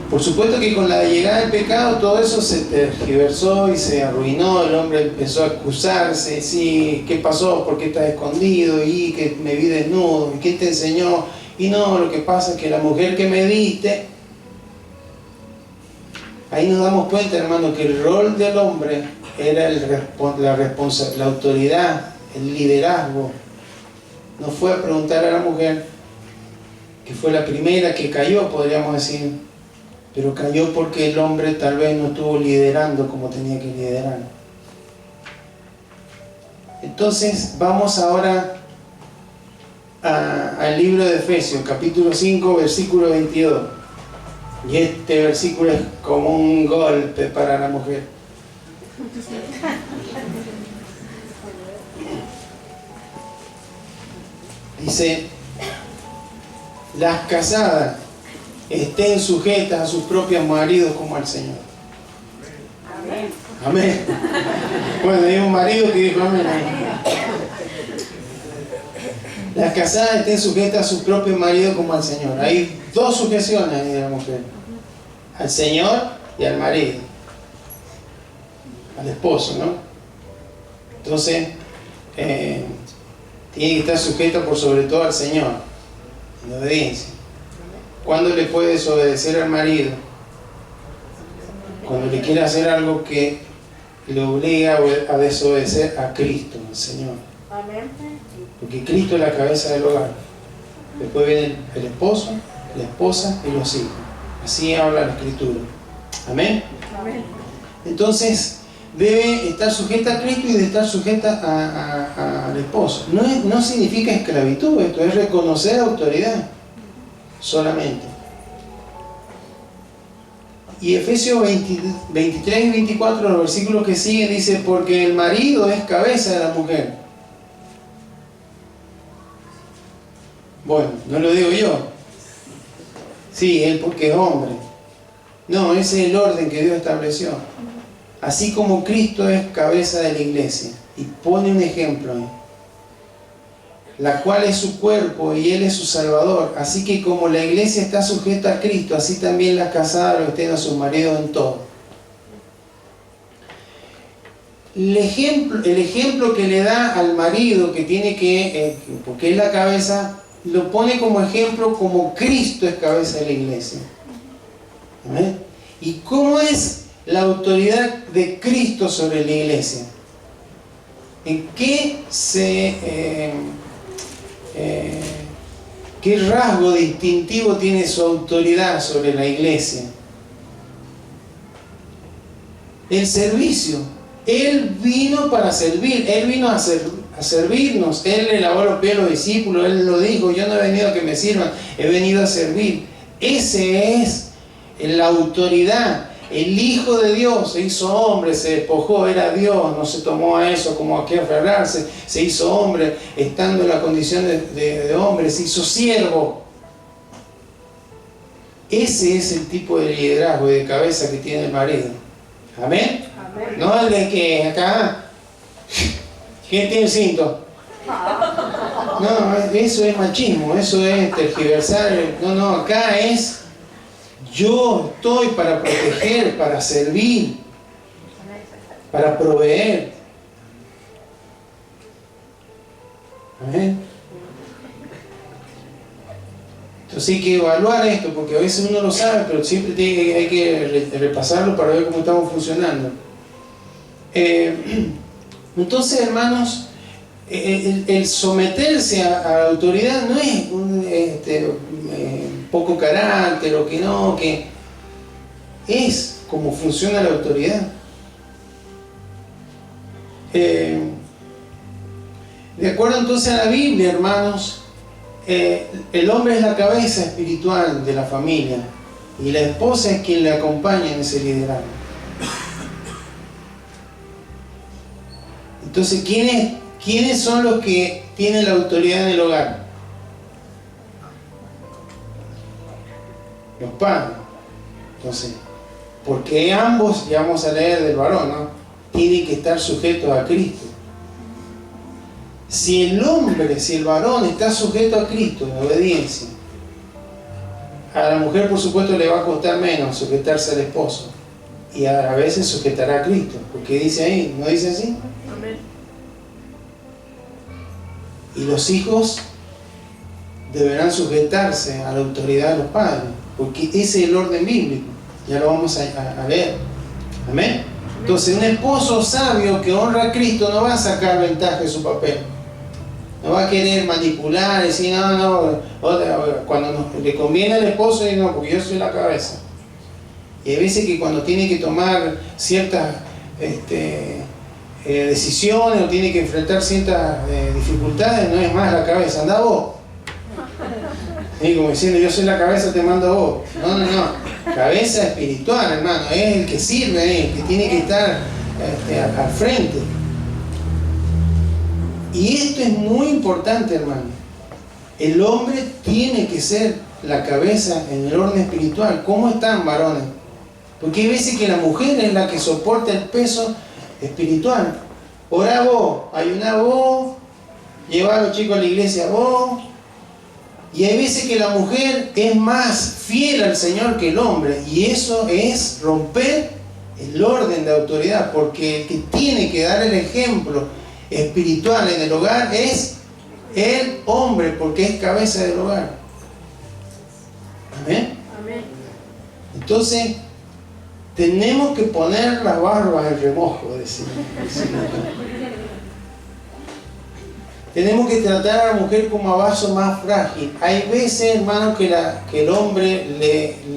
Por supuesto que con la llegada del pecado todo eso se tergiversó y se arruinó. El hombre empezó a excusarse: sí, ¿qué pasó? ¿Por qué estás escondido? Y que me vi desnudo, ¿y quién te enseñó? Y no, lo que pasa es que la mujer que me diste. Ahí nos damos cuenta, hermano, que el rol del hombre era la autoridad, el liderazgo. No fue a preguntar a la mujer, que fue la primera que cayó, podríamos decir, pero cayó porque el hombre tal vez no estuvo liderando como tenía que liderar. Entonces vamos ahora al libro de Efesios, capítulo 5, versículo 22. Y este versículo es como un golpe para la mujer. Dice: las casadas estén sujetas a sus propios maridos como al Señor. Amén. Amén. Bueno, hay un marido que dijo amén ahí. Las casadas estén sujetas a sus propios maridos como al Señor. Hay dos sujeciones de la mujer: al Señor y al marido, al esposo, ¿no? Entonces tiene que estar sujeta por sobre todo al Señor, en obediencia. ¿Cuándo le puede desobedecer al marido? Cuando le quiere hacer algo que le obliga a desobedecer a Cristo, al Señor. Porque Cristo es la cabeza del hogar. Después viene el esposo, la esposa y los hijos. Así habla la Escritura. Amén. Entonces debe estar sujeta a Cristo y debe estar sujeta al esposo. No significa esclavitud, esto es reconocer autoridad solamente. Y Efesios 23 y 24, los versículos que siguen, dice: porque el marido es cabeza de la mujer. Bueno, no lo digo yo. Sí, él porque es hombre. No, ese es el orden que Dios estableció. Así como Cristo es cabeza de la iglesia. Y pone un ejemplo ahí, la cual es su cuerpo y Él es su Salvador. Así que como la iglesia está sujeta a Cristo, así también las casadas lo estén a sus maridos en todo. El ejemplo que le da al marido, que tiene que, porque es la cabeza, lo pone como ejemplo como Cristo es cabeza de la iglesia. ¿Amén? ¿Y cómo es la autoridad de Cristo sobre la iglesia? ¿En qué qué rasgo distintivo tiene su autoridad sobre la iglesia? El servicio. Él vino para servir, Él vino a servirnos. Él le lavó los pies a los discípulos, Él lo dijo: yo no he venido a que me sirvan, he venido a servir. Ese es la autoridad. El Hijo de Dios se hizo hombre, se despojó, era Dios, no se tomó a eso como a qué aferrarse, se hizo hombre, estando en la condición de hombre, se hizo siervo. Ese es el tipo de liderazgo y de cabeza que tiene el marido. ¿Amén? Amén. No el de que acá, ¿quién tiene el cinto? No, eso es machismo, eso es tergiversar. No, acá es: yo estoy para proteger, para servir, para proveer. Amén. Entonces hay que evaluar esto, porque a veces uno lo sabe, pero siempre hay que repasarlo para ver cómo estamos funcionando. Entonces, hermanos, el someterse a la autoridad no es un poco carácter o que no, que es como funciona la autoridad. De acuerdo entonces a la Biblia, hermanos, el hombre es la cabeza espiritual de la familia y la esposa es quien le acompaña en ese liderazgo. Entonces, ¿quiénes son los que tienen la autoridad en el hogar? Los padres. Entonces, porque ambos, ya vamos a leer del varón, ¿no?, tienen que estar sujetos a Cristo. Si el varón está sujeto a Cristo en obediencia, a la mujer por supuesto le va a costar menos sujetarse al esposo, y a veces sujetará a Cristo, porque dice ahí, ¿no dice así? Amén. Y los hijos deberán sujetarse a la autoridad de los padres, porque ese es el orden bíblico, ya lo vamos a leer. Amén. Entonces, un esposo sabio que honra a Cristo no va a sacar ventaja de su papel. No va a querer manipular, decir, no, cuando le conviene al esposo, dice, no, porque yo soy la cabeza. Y hay veces que cuando tiene que tomar ciertas decisiones o tiene que enfrentar ciertas dificultades, no es más la cabeza, anda vos. ¿Sí? Como diciendo, yo soy la cabeza, te mando a vos. No. Cabeza espiritual, hermano, es el que sirve, el que tiene que estar al frente. Y esto es muy importante, hermano. El hombre tiene que ser la cabeza en el orden espiritual. ¿Cómo están, varones? Porque hay veces que la mujer es la que soporta el peso espiritual. Orá vos, ayuná vos, llevá a los chicos a la iglesia vos. Y hay veces que la mujer es más fiel al Señor que el hombre. Y eso es romper el orden de autoridad. Porque el que tiene que dar el ejemplo espiritual en el hogar es el hombre, porque es cabeza del hogar. Amén. Amén. Entonces, tenemos que poner las barbas en remojo, decimos. Tenemos que tratar a la mujer como a vaso más frágil. Hay veces, hermano, que el hombre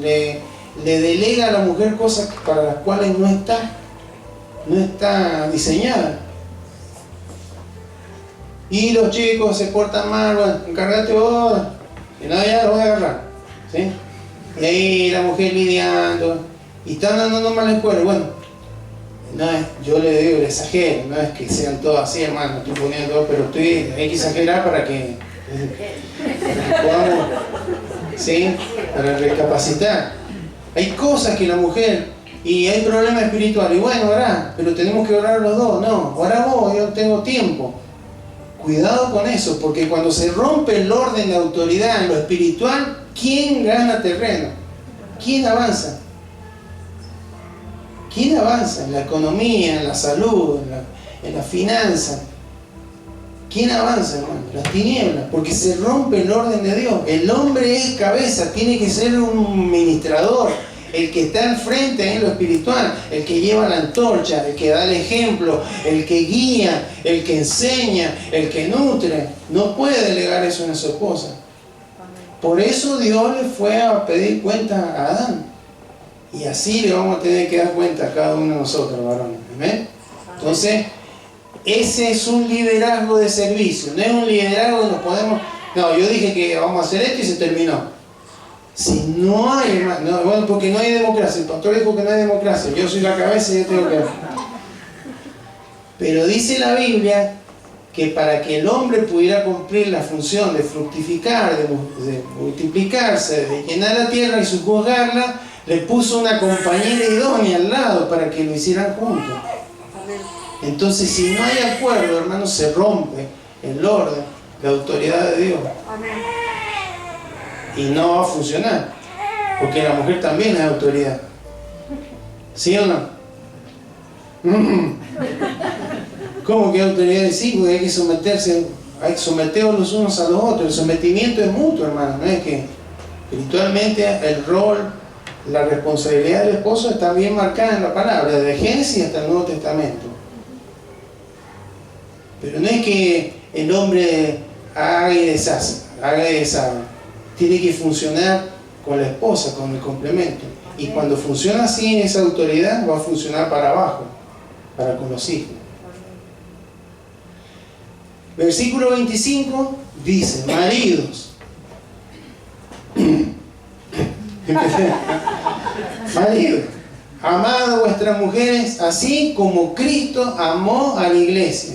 le delega a la mujer cosas para las cuales no está diseñada. Y los chicos se portan mal, bueno, encárgate vos, y no, ya lo voy a agarrar. ¿Sí? Y ahí la mujer lidiando, y están andando mal en la escuela. Bueno, no es, yo le digo, le exagero, no es que sean todos así, hermano, estoy poniendo todo, pero hay que exagerar para que podamos, ¿sí?, para recapacitar. Hay cosas que la mujer, y hay problemas espirituales, y bueno, orá, pero tenemos que orar los dos. No, orá vos, yo tengo tiempo. Cuidado con eso, porque cuando se rompe el orden de autoridad en lo espiritual, ¿quién gana terreno? ¿Quién avanza? ¿Quién avanza en la economía, en la salud, en la finanza? ¿Quién avanza, hermano? Las tinieblas, porque se rompe el orden de Dios. El hombre es cabeza, tiene que ser un ministrador, el que está al frente en lo espiritual, el que lleva la antorcha, el que da el ejemplo, el que guía, el que enseña, el que nutre. No puede delegar eso en su esposa. Por eso Dios le fue a pedir cuenta a Adán. Y así le vamos a tener que dar cuenta a cada uno de nosotros, varones. ¿Amén? Entonces, ese es un liderazgo de servicio. No es un liderazgo que nos podemos... No, yo dije que vamos a hacer esto y se terminó. Si no hay, bueno, porque no hay democracia. El pastor dijo que no hay democracia. Yo soy la cabeza y yo tengo que... Pero dice la Biblia que para que el hombre pudiera cumplir la función de fructificar, de multiplicarse, de llenar la tierra y sojuzgarla, le puso una compañera idónea al lado para que lo hicieran juntos. Entonces, si no hay acuerdo, hermanos, se rompe el orden, la autoridad de Dios. Y no va a funcionar, porque la mujer también es autoridad. ¿Sí o no? ¿Cómo que autoridad? Sí, porque hay que someterse hay que someteros los unos a los otros. El sometimiento es mutuo, hermano. No es que espiritualmente el rol, la responsabilidad del esposo está bien marcada en la palabra, desde Génesis hasta el Nuevo Testamento. Pero no es que el hombre haga y deshaga, tiene que funcionar con la esposa, con el complemento. Y cuando funciona así, esa autoridad va a funcionar para abajo, para con los hijos. Versículo 25 dice: maridos, maridos, amad a vuestras mujeres así como Cristo amó a la iglesia.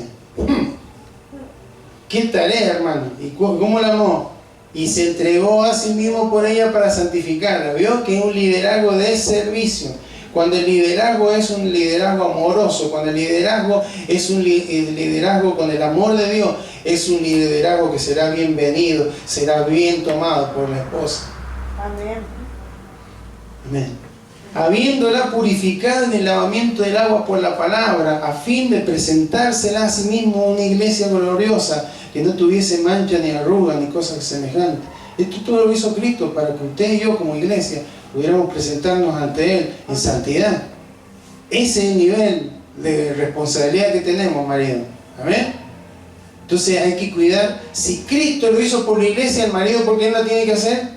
Qué tarea, hermano. ¿Y cómo la amó? Y se entregó a sí mismo por ella para santificarla. ¿Vio? Que es un liderazgo de servicio. Cuando el liderazgo es un liderazgo amoroso, cuando el liderazgo es un liderazgo con el amor de Dios, es un liderazgo que será bienvenido, será bien tomado por la esposa. Amén. Amén. Habiéndola purificado en el lavamiento del agua por la palabra, a fin de presentársela a sí mismo una iglesia gloriosa, que no tuviese mancha ni arruga ni cosas semejantes. Esto todo lo hizo Cristo para que usted y yo como iglesia pudiéramos presentarnos ante Él en santidad. Ese es el nivel de responsabilidad que tenemos, marido. ¿Amén? Entonces hay que cuidar. Si Cristo lo hizo por la iglesia, el marido, ¿por qué no lo tiene que hacer?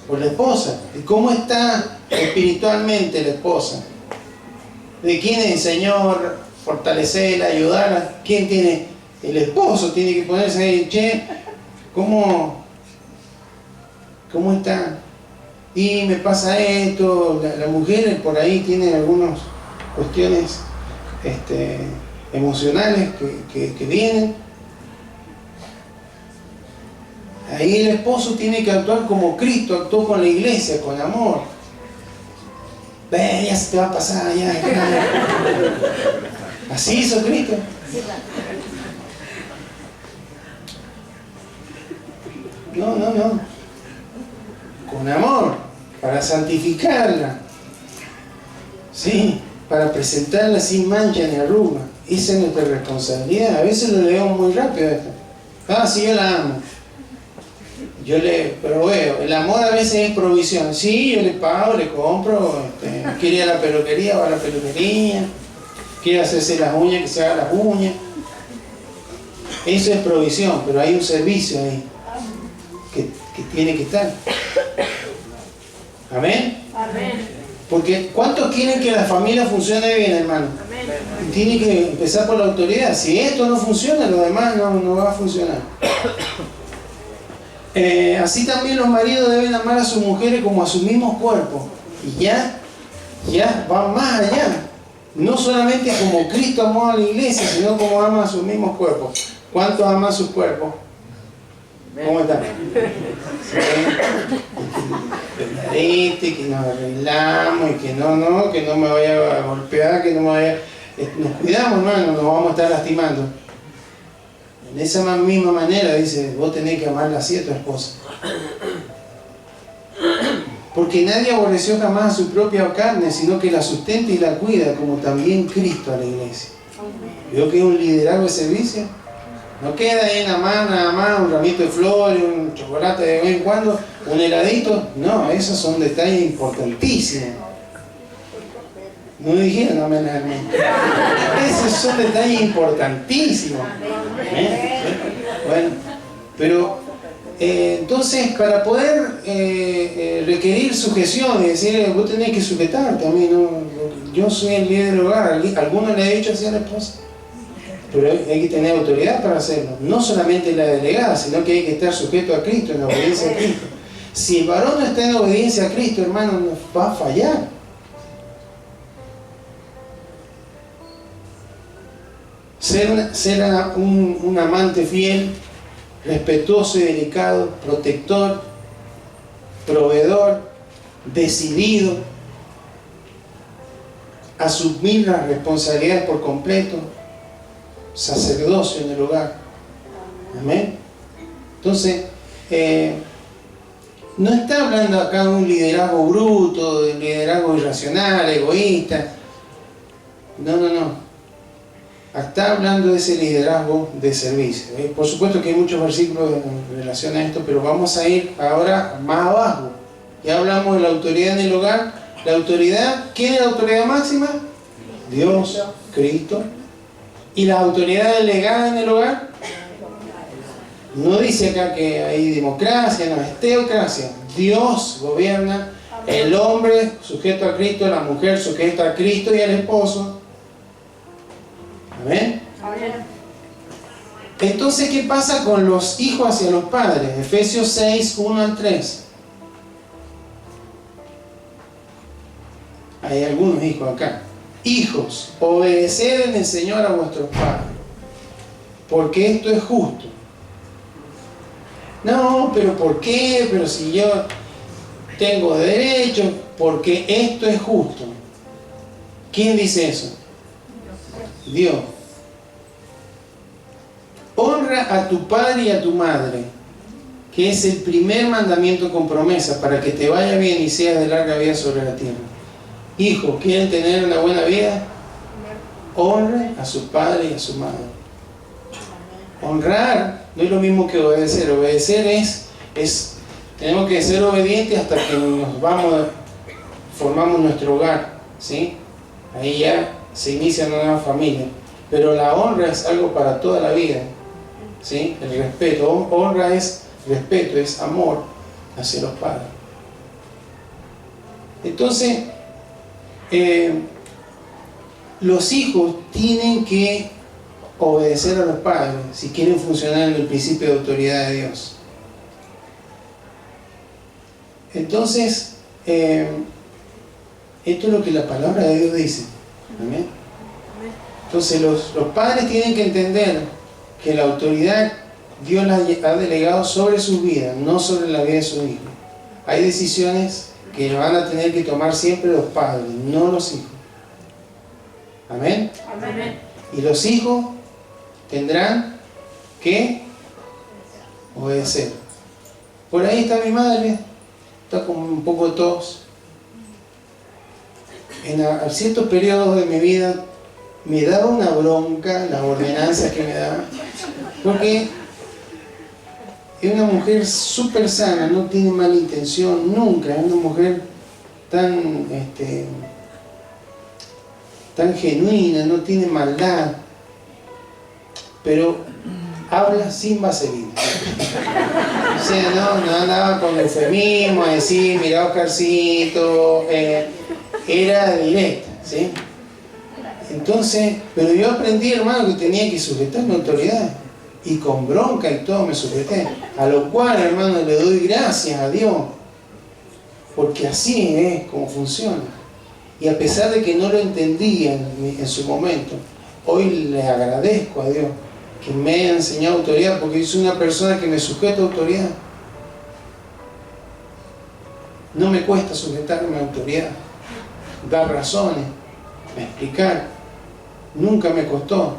Por la esposa. ¿Y cómo está espiritualmente la esposa? ¿De quién es el Señor? Fortalecerla, ayudarla. ¿Quién tiene? El esposo tiene que ponerse ahí. Che, ¿cómo está? Y me pasa esto. La mujer por ahí tiene algunas cuestiones emocionales que vienen. Ahí el esposo tiene que actuar como Cristo actuó con la iglesia, con amor. Ya se te va a pasar, ya. Así hizo Cristo. No. Con amor, para santificarla. Sí, para presentarla sin mancha ni arruga. Esa es nuestra responsabilidad. A veces lo leemos muy rápido esto. Sí, yo la amo. Pero veo, el amor a veces es provisión. Sí, yo le pago, le compro, quiere ir a la peluquería, va a la peluquería, quiere hacerse las uñas, que se haga las uñas. Eso es provisión, pero hay un servicio ahí que tiene que estar. ¿Amén? Amén. Porque ¿cuántos quieren que la familia funcione bien, hermano? Amén. Tiene que empezar por la autoridad. Si esto no funciona, lo demás no va a funcionar. Así también los maridos deben amar a sus mujeres como a sus mismos cuerpos. Y ya va más allá. No solamente como Cristo amó a la iglesia, sino como ama a sus mismos cuerpos. ¿Cuántos aman sus cuerpos? ¿Cómo están? Que nos arreglamos y que no me vaya a golpear, que no me vaya... Nos cuidamos, hermano, nos vamos a estar lastimando. De esa misma manera dice, vos tenés que amarla así a tu esposa. Porque nadie aborreció jamás a su propia carne, sino que la sustenta y la cuida, como también Cristo a la iglesia. ¿Vio que es un liderazgo de servicio? No queda ahí nada más, un ramito de flores, un chocolate de vez en cuando, un heladito. No, esos son detalles importantísimos. No dijeron amén, hermano. Esos son detalles importantísimos. Bueno, pero entonces para poder requerir sujeción y decir, vos tenés que sujetarte a mí, no, yo soy el líder del hogar. ¿Alguno le ha dicho así a la esposa? Pero hay que tener autoridad para hacerlo. No solamente la delegada, sino que hay que estar sujeto a Cristo, en la obediencia a Cristo. Si el varón no está en obediencia a Cristo, hermano, nos va a fallar. Ser un amante fiel, respetuoso y delicado, protector, proveedor, decidido, asumir las responsabilidades por completo, sacerdocio en el hogar. Amén. Entonces, no está hablando acá de un liderazgo bruto, de un liderazgo irracional, egoísta. No. está hablando de ese liderazgo de servicio. Por supuesto que hay muchos versículos en relación a esto, pero vamos a ir ahora más abajo. Ya hablamos de la autoridad en el hogar. La autoridad, ¿quién es la autoridad máxima? Dios, Cristo. ¿Y la autoridad delegada en el hogar? No dice acá que hay democracia, no, es teocracia. Dios gobierna, el hombre sujeto a Cristo, la mujer sujeta a Cristo y al esposo. ¿Amén? Entonces, ¿qué pasa con los hijos hacia los padres? Efesios 6, 1 al 3. Hay algunos hijos acá. Hijos, obedeced en el Señor a vuestros padres, porque esto es justo. No, pero ¿por qué? Pero si yo tengo derecho, porque esto es justo. ¿Quién dice eso? Dios. Honra a tu padre y a tu madre, que es el primer mandamiento con promesa, para que te vaya bien y seas de larga vida sobre la tierra. Hijos, ¿quieren tener una buena vida? Honren a su padre y a su madre. Honrar no es lo mismo que obedecer. Obedecer es tenemos que ser obedientes hasta que nos formamos nuestro hogar, ¿sí? Ahí ya se inicia una nueva familia. Pero la honra es algo para toda la vida, ¿sí? El respeto. Honra es respeto, es amor hacia los padres. Entonces, los hijos tienen que obedecer a los padres si quieren funcionar en el principio de autoridad de Dios. Entonces, esto es lo que la palabra de Dios dice. ¿Amén? Entonces los padres tienen que entender que la autoridad Dios la ha delegado sobre sus vidas, no sobre la vida de sus hijos. Hay decisiones que van a tener que tomar siempre los padres, no los hijos. ¿Amén? Amén. Y los hijos tendrán que obedecer. Por ahí está mi madre, está con un poco de tos. En ciertos periodos de mi vida me daba una bronca las ordenanzas que me daba, porque es una mujer súper sana, no tiene mala intención, nunca, es una mujer tan genuina, no tiene maldad, pero habla sin vaselina. O sea, no andaba con eufemismo a decir, mira Oscarcito, era directa, ¿sí? Entonces, pero yo aprendí, hermano, que tenía que sujetar mi autoridad, y con bronca y todo me sujeté, a lo cual, hermano, le doy gracias a Dios, porque así es como funciona. Y a pesar de que no lo entendía en su momento, hoy le agradezco a Dios que me haya enseñado autoridad, porque yo soy una persona que me sujeta a autoridad. No me cuesta sujetarme a autoridad, dar razones, explicar, nunca me costó.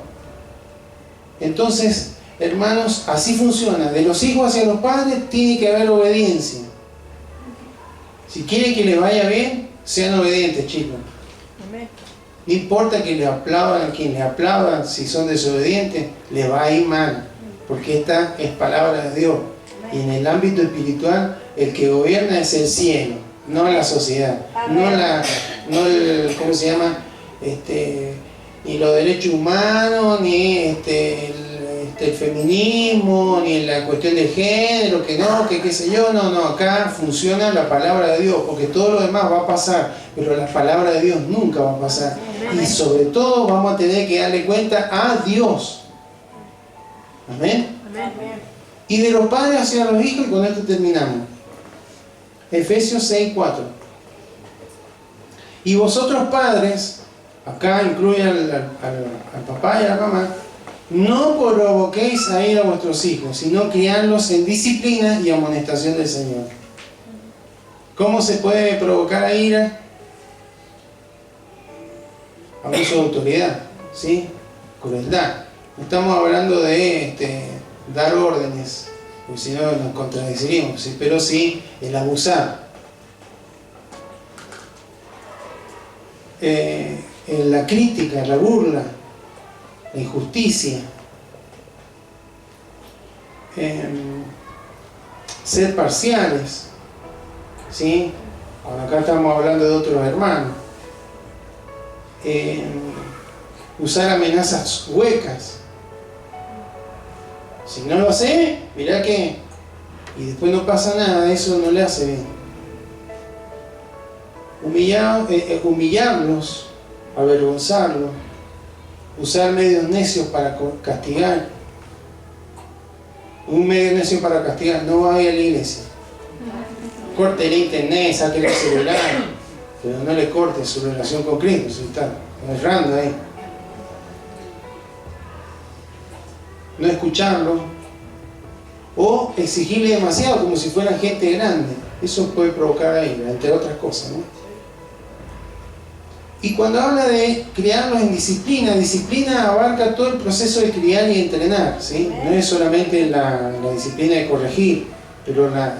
Entonces, hermanos, así funciona. De los hijos hacia los padres tiene que haber obediencia. Si quieren que les vaya bien, sean obedientes, chicos. No importa que les aplaudan a quien les aplaudan, si son desobedientes, les va a ir mal, porque esta es palabra de Dios. Y en el ámbito espiritual, el que gobierna es el cielo, no la sociedad, no el, ¿cómo se llama? Ni los derechos humanos, ni el feminismo, ni la cuestión del género, que no, que qué sé yo, no, acá funciona la palabra de Dios, porque todo lo demás va a pasar, pero la palabra de Dios nunca va a pasar. Y sobre todo vamos a tener que darle cuenta a Dios. Amén. Y de los padres hacia los hijos, y con esto terminamos. Efesios 6, 4. Y vosotros padres, acá incluye al papá y a la mamá, no provoquéis a ira a vuestros hijos, sino criadlos en disciplina y amonestación del Señor. ¿Cómo se puede provocar a ira? Abuso de autoridad, ¿sí? Crueldad. No estamos hablando de dar órdenes, porque si no nos contradeciríamos, ¿sí? Pero sí el abusar. La crítica, la burla, la injusticia, ser parciales, ¿sí? Ahora acá estamos hablando de otros hermanos. Usar amenazas huecas. Si no lo hace, mirá que, y después no pasa nada, eso no le hace bien. Humillarlos, avergonzarlos, usar medios necios para castigar. Un medio necio para castigar: no vaya a la iglesia. Corte el internet, saque el celular, pero no le corte su relación con Cristo, si está errando ahí. No escucharlo, o exigirle demasiado como si fueran gente grande. Eso puede provocar ahí, entre otras cosas, ¿no? Y cuando habla de criarlos en disciplina, disciplina abarca todo el proceso de criar y entrenar, ¿sí? No es solamente la disciplina de corregir, pero la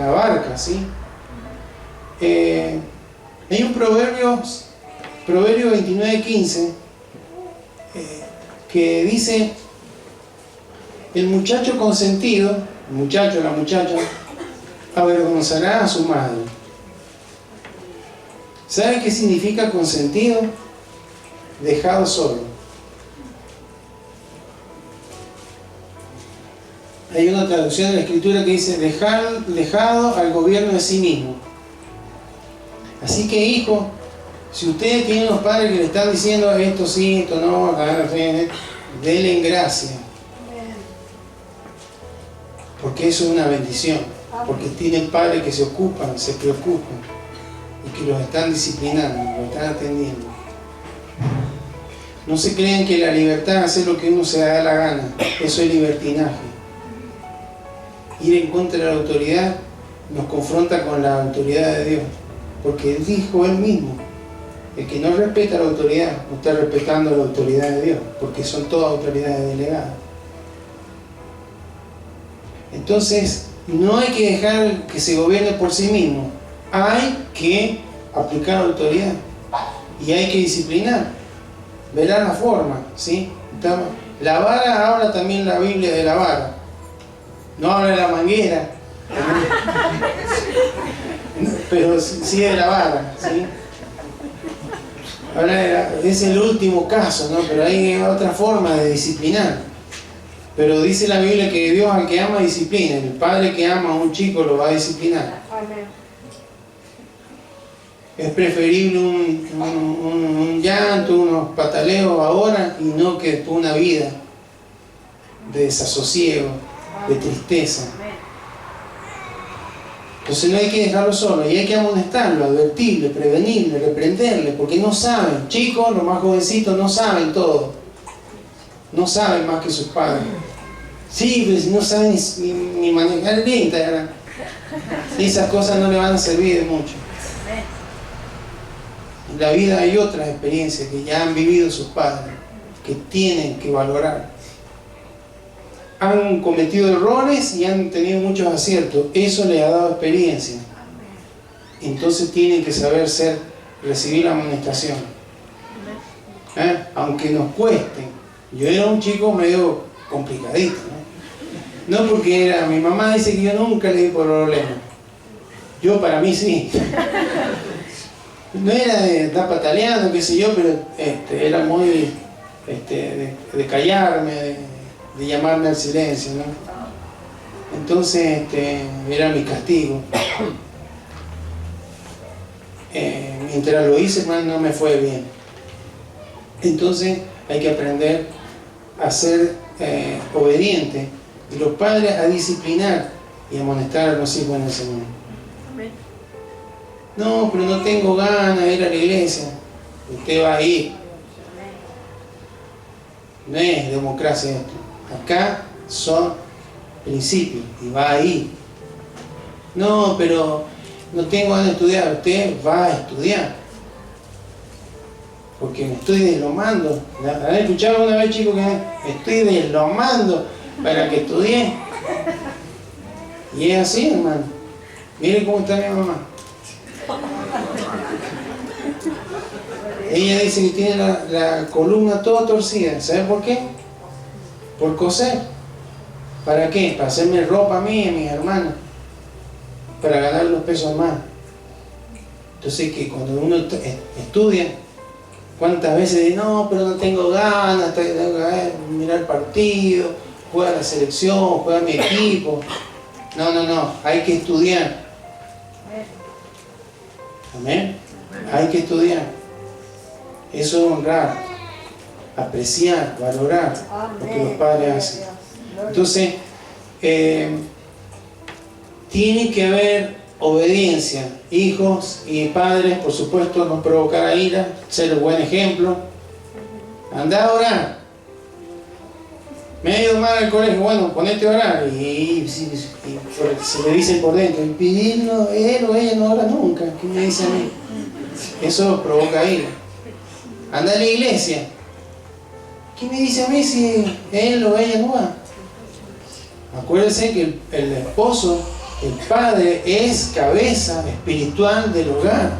abarca, ¿sí? Hay un proverbio 29:15, que dice: el muchacho consentido, el muchacho, la muchacha, avergonzará a su madre. ¿Sabe qué significa consentido? Dejado solo. Hay una traducción de la Escritura que dice: dejado al gobierno de sí mismo. Así que, hijo, si ustedes tienen unos padres que le están diciendo esto sí, esto no, denle en gracia. Porque eso es una bendición. Porque tienen padres que se ocupan, se preocupan, y que los están disciplinando, los están atendiendo. No se crean que la libertad es hacer lo que uno se da la gana. Eso es libertinaje. Ir en contra de la autoridad nos confronta con la autoridad de Dios. Porque dijo Él mismo: el que no respeta la autoridad no está respetando la autoridad de Dios, porque son todas autoridades delegadas. Entonces, no hay que dejar que se gobierne por sí mismo. Hay que aplicar autoridad y hay que disciplinar. Verá la forma, ¿sí? La vara, habla también la Biblia de la vara. No habla de la manguera, pero sí de la vara, ¿sí? Ahora es el último caso, ¿no? Pero hay otra forma de disciplinar. Pero dice la Biblia que Dios al que ama disciplina. El padre que ama a un chico lo va a disciplinar. Es preferible un llanto, unos pataleos ahora, y no que después una vida de desasosiego, de tristeza. Entonces no hay que dejarlo solo, y hay que amonestarlo, advertirle, prevenirle, reprenderle, porque no saben. Chicos, los más jovencitos, no saben todo. No saben más que sus padres. Sí, pero si no saben ni manejar el Instagram, esas cosas no le van a servir de mucho. En la vida hay otras experiencias que ya han vivido sus padres, que tienen que valorar. Han cometido errores y han tenido muchos aciertos. Eso les ha dado experiencia. Entonces tienen que saber recibir la amonestación. Aunque nos cueste. Yo era un chico medio complicadito, ¿no? No porque mi mamá dice que yo nunca le di problemas. Yo para mí sí. No era de estar pataleando, qué sé yo, pero era muy de callarme, de llamarme al silencio, ¿no? Entonces era mi castigo. Mientras lo hice, no me fue bien. Entonces hay que aprender a ser obediente, y los padres a disciplinar y amonestar a los hijos en el Señor. No, pero no tengo ganas de ir a la iglesia. Usted va a ir. No es democracia esto. Acá son principios y va a ir. No, pero no tengo ganas de estudiar. Usted va a estudiar. Porque me estoy deslomando. ¿Han escuchado alguna vez, chicos, que me estoy deslomando para que estudie? Y es así, hermano. Miren cómo está mi mamá. Ella dice que tiene la columna toda torcida. ¿Sabe por qué? Por coser. ¿Para qué? Para hacerme ropa a mí y a mis hermanas. Para ganar los pesos más. Entonces que cuando uno estudia, ¿cuántas veces dice, no, pero no tengo ganas, tengo que mirar el partido, juega la selección, juega mi equipo? No, hay que estudiar. Amén. Hay que estudiar. Eso es honrar, apreciar, valorar lo que los padres hacen. Entonces, tiene que haber obediencia. Hijos y padres, por supuesto, no provocar a ira, ser el buen ejemplo. Anda a orar. Me ha ido mal al colegio, bueno, ponete a orar. Y se le dice por dentro, él o ella no ora nunca. ¿Qué me dice a mí? Eso provoca ira. Anda a la iglesia. ¿Qué me dice a mí si él o ella no va? Acuérdense que el esposo, el padre, es cabeza espiritual del hogar.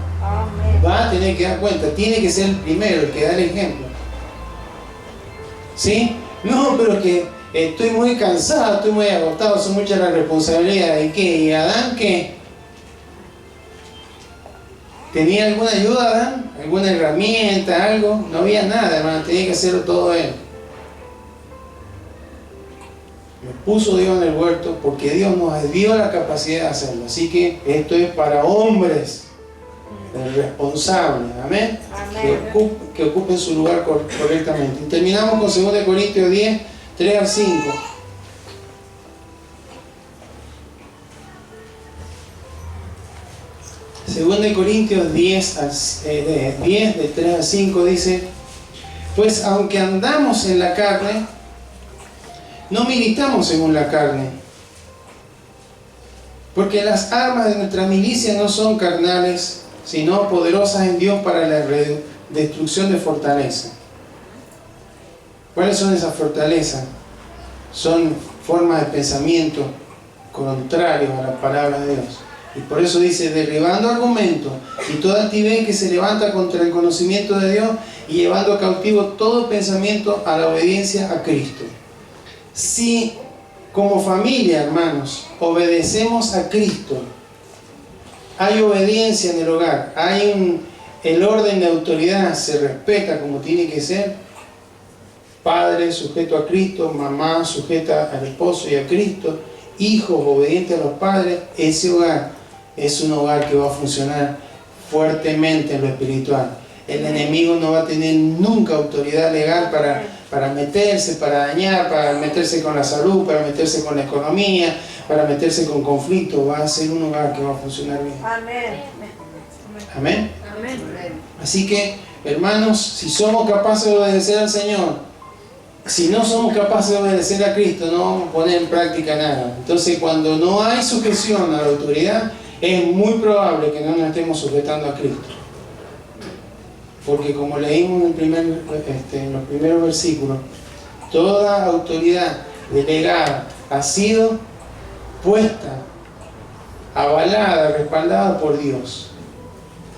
Va a tener que dar cuenta, tiene que ser el primero, el que da el ejemplo. ¿Sí? No, pero que estoy muy cansado, estoy muy agotado, son muchas las responsabilidades. ¿Y qué? ¿Y Adán qué? ¿Tenía alguna ayuda Adán? ¿Alguna herramienta, algo? No había nada, hermano, tenía que hacerlo todo él. Lo puso Dios en el huerto porque Dios nos dio la capacidad de hacerlo. Así que esto es para hombres responsables, amén, que ocupen su lugar correctamente. Y terminamos con 2 Corintios 10, 3 al 5. Segunda de Corintios 10, de 3 al 5 dice: pues aunque andamos en la carne, no militamos según la carne, porque las armas de nuestra milicia no son carnales, sino poderosas en Dios para la destrucción de fortaleza. ¿Cuáles son esas fortalezas? Son formas de pensamiento contrarios a la palabra de Dios. Y por eso dice, derribando argumentos y toda altivez que se levanta contra el conocimiento de Dios y llevando cautivo todo pensamiento a la obediencia a Cristo. Si como familia, hermanos, obedecemos a Cristo, hay obediencia en el hogar, el orden de autoridad se respeta como tiene que ser. Padre sujeto a Cristo, mamá sujeta al esposo y a Cristo, hijos obedientes a los padres. Ese hogar es un hogar que va a funcionar fuertemente en lo espiritual. El enemigo no va a tener nunca autoridad legal para meterse, para dañar, para meterse con la salud, para meterse con la economía, para meterse con conflictos. Va a ser un hogar que va a funcionar bien. Amén. Amén. Amén. Así que, hermanos, si somos capaces de obedecer al Señor, si no somos capaces de obedecer a Cristo, no vamos a poner en práctica nada. Entonces, cuando no hay sujeción a la autoridad, es muy probable que no nos estemos sujetando a Cristo. Porque como leímos en los primeros versículos, toda autoridad delegada ha sido puesta, avalada, respaldada por Dios.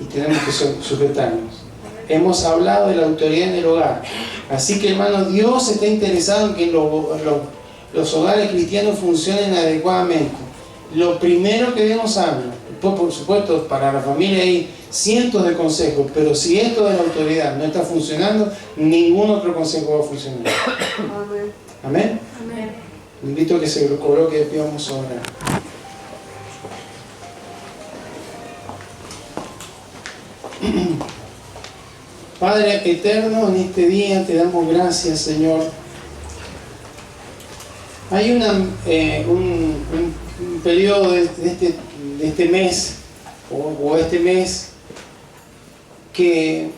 Y tenemos que sujetarnos. Hemos hablado de la autoridad en el hogar. Así que, hermanos, Dios está interesado en que los hogares cristianos funcionen adecuadamente. Lo primero que Dios nos habla, por supuesto, para la familia hay cientos de consejos, pero si esto de la autoridad no está funcionando, ningún otro consejo va a funcionar. Amén. ¿Amén? Amén. Le invito a que se coloque de pie, vamos a orar. Padre eterno, en este día te damos gracias, Señor. Hay un periodo de este mes, o este mes, que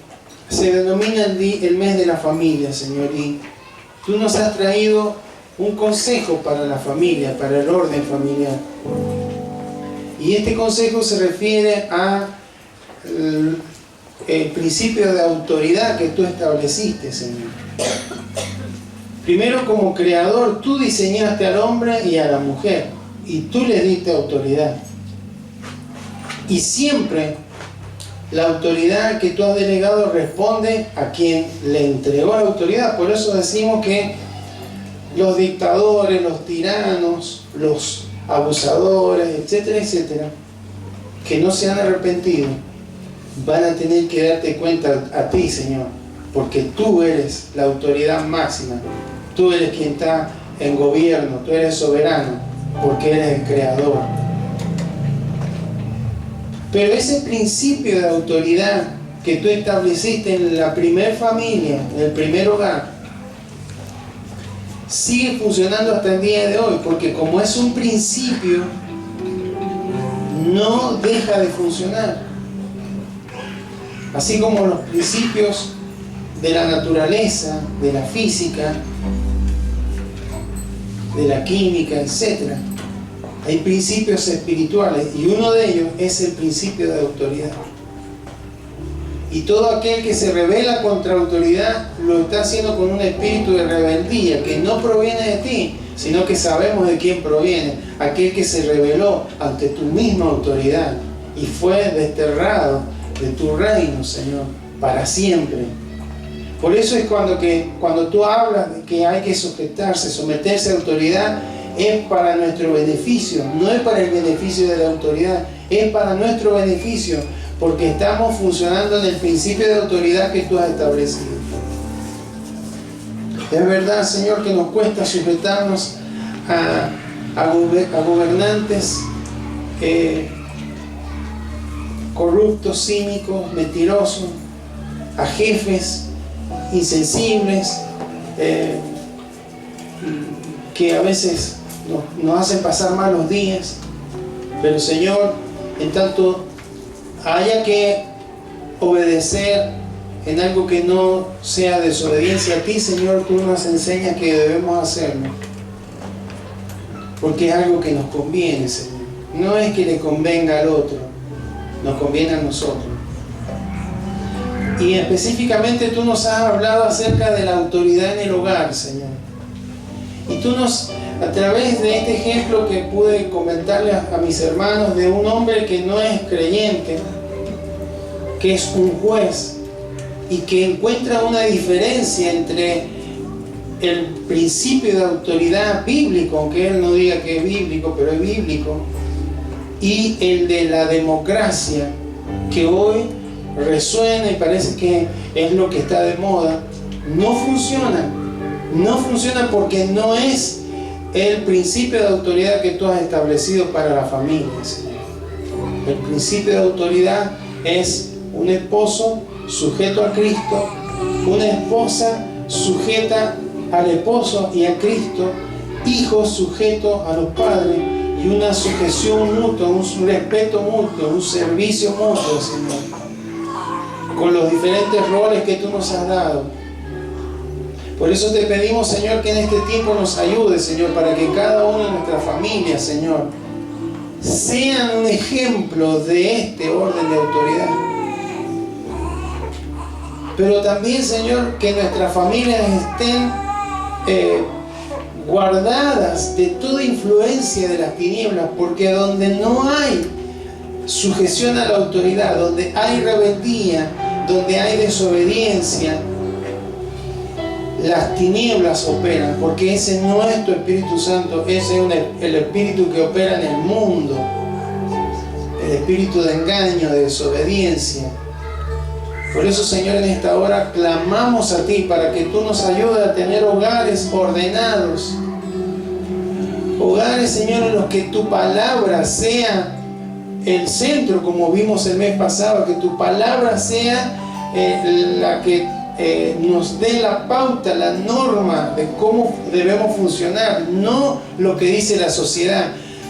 se denomina el mes de la familia, Señor. Y tú nos has traído un consejo para la familia, para el orden familiar. Y este consejo se refiere a el principio de autoridad que tú estableciste, Señor. Primero, como creador, tú diseñaste al hombre y a la mujer, y tú le diste autoridad. Y siempre la autoridad que tú has delegado responde a quien le entregó la autoridad. Por eso decimos que los dictadores, los tiranos, los abusadores, etcétera, etcétera, que no se han arrepentido, van a tener que darte cuenta a ti, Señor, porque tú eres la autoridad máxima, tú eres quien está en gobierno, tú eres soberano, porque eres el creador. Pero ese principio de autoridad que tú estableciste en la primer familia, en el primer hogar, sigue funcionando hasta el día de hoy, porque como es un principio, no deja de funcionar. Así como los principios de la naturaleza, de la física, de la química, etc. Hay principios espirituales y uno de ellos es el principio de autoridad. Y todo aquel que se rebela contra autoridad lo está haciendo con un espíritu de rebeldía que no proviene de ti, sino que sabemos de quién proviene. Aquel que se rebeló ante tu misma autoridad y fue desterrado de tu reino, Señor, para siempre. Por eso es cuando tú hablas de que hay que sujetarse, someterse a autoridad, es para nuestro beneficio, no es para el beneficio de la autoridad, es para nuestro beneficio, porque estamos funcionando en el principio de autoridad que tú has establecido. Es verdad, Señor, que nos cuesta sujetarnos a gobernantes corruptos, cínicos, mentirosos, a jefes insensibles, que a veces nos hacen pasar malos días. Pero, Señor, en tanto haya que obedecer en algo que no sea desobediencia a ti, Señor, tú nos enseñas que debemos hacerlo, porque es algo que nos conviene, Señor. No es que le convenga al otro, nos conviene a nosotros. Y específicamente tú nos has hablado acerca de la autoridad en el hogar, Señor. Y tú a través de este ejemplo que pude comentarle a mis hermanos, de un hombre que no es creyente, que es un juez, y que encuentra una diferencia entre el principio de autoridad bíblico, aunque él no diga que es bíblico, pero es bíblico, y el de la democracia, que hoy resuena y parece que es lo que está de moda. No funciona porque no es el principio de autoridad que tú has establecido para la familia, Señor. El principio de autoridad es un esposo sujeto a Cristo, una esposa sujeta al esposo y a Cristo, hijos sujetos a los padres, y una sujeción mutua, un respeto mutuo, un servicio mutuo, Señor, con los diferentes roles que tú nos has dado. Por eso te pedimos, Señor, que en este tiempo nos ayudes, Señor, para que cada uno de nuestras familias, Señor, sean un ejemplo de este orden de autoridad. Pero también, Señor, que nuestras familias estén guardadas de toda influencia de las tinieblas, porque donde no hay sujeción a la autoridad, donde hay rebeldía, donde hay desobediencia, las tinieblas operan, porque ese no es tu Espíritu Santo, ese es el espíritu que opera en el mundo, el espíritu de engaño, de desobediencia. Por eso, Señor, en esta hora clamamos a ti para que tú nos ayudes a tener hogares ordenados, hogares, Señor, en los que tu palabra sea el centro, como vimos el mes pasado, que tu palabra sea la que nos dé la pauta, la norma de cómo debemos funcionar, no lo que dice la sociedad,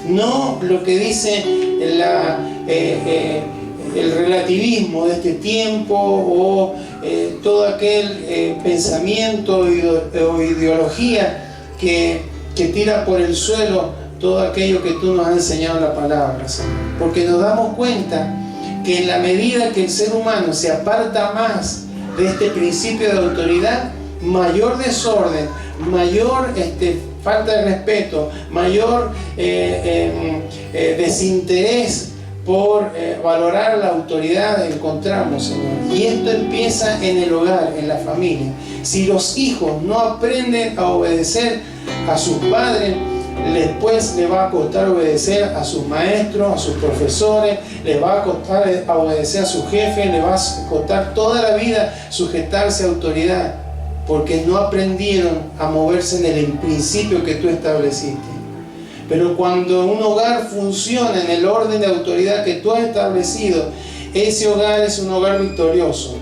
no lo que dice el relativismo de este tiempo o todo aquel pensamiento o ideología que tira por el suelo todo aquello que tú nos has enseñado en la palabra, Señor. Porque nos damos cuenta que en la medida que el ser humano se aparta más de este principio de autoridad, mayor desorden, mayor falta de respeto, mayor desinterés por valorar la autoridad encontramos, Señor. Y esto empieza en el hogar, en la familia. Si los hijos no aprenden a obedecer a sus padres, después les va a costar obedecer a sus maestros, a sus profesores, les va a costar obedecer a su jefe, les va a costar toda la vida sujetarse a autoridad, porque no aprendieron a moverse en el principio que tú estableciste. Pero cuando un hogar funciona en el orden de autoridad que tú has establecido, ese hogar es un hogar victorioso.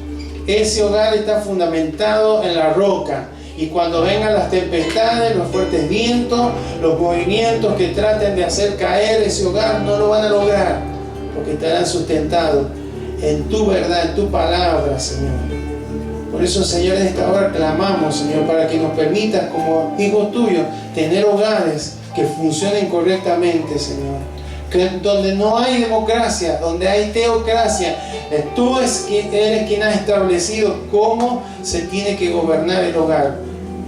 Ese hogar está fundamentado en la roca. Y cuando vengan las tempestades, los fuertes vientos, los movimientos que traten de hacer caer ese hogar, no lo van a lograr, porque estarán sustentados en tu verdad, en tu palabra, Señor. Por eso, Señor, en esta hora clamamos, Señor, para que nos permitas, como hijos tuyos, tener hogares que funcionen correctamente, Señor. Donde no hay democracia, donde hay teocracia, tú eres quien has establecido cómo se tiene que gobernar el hogar.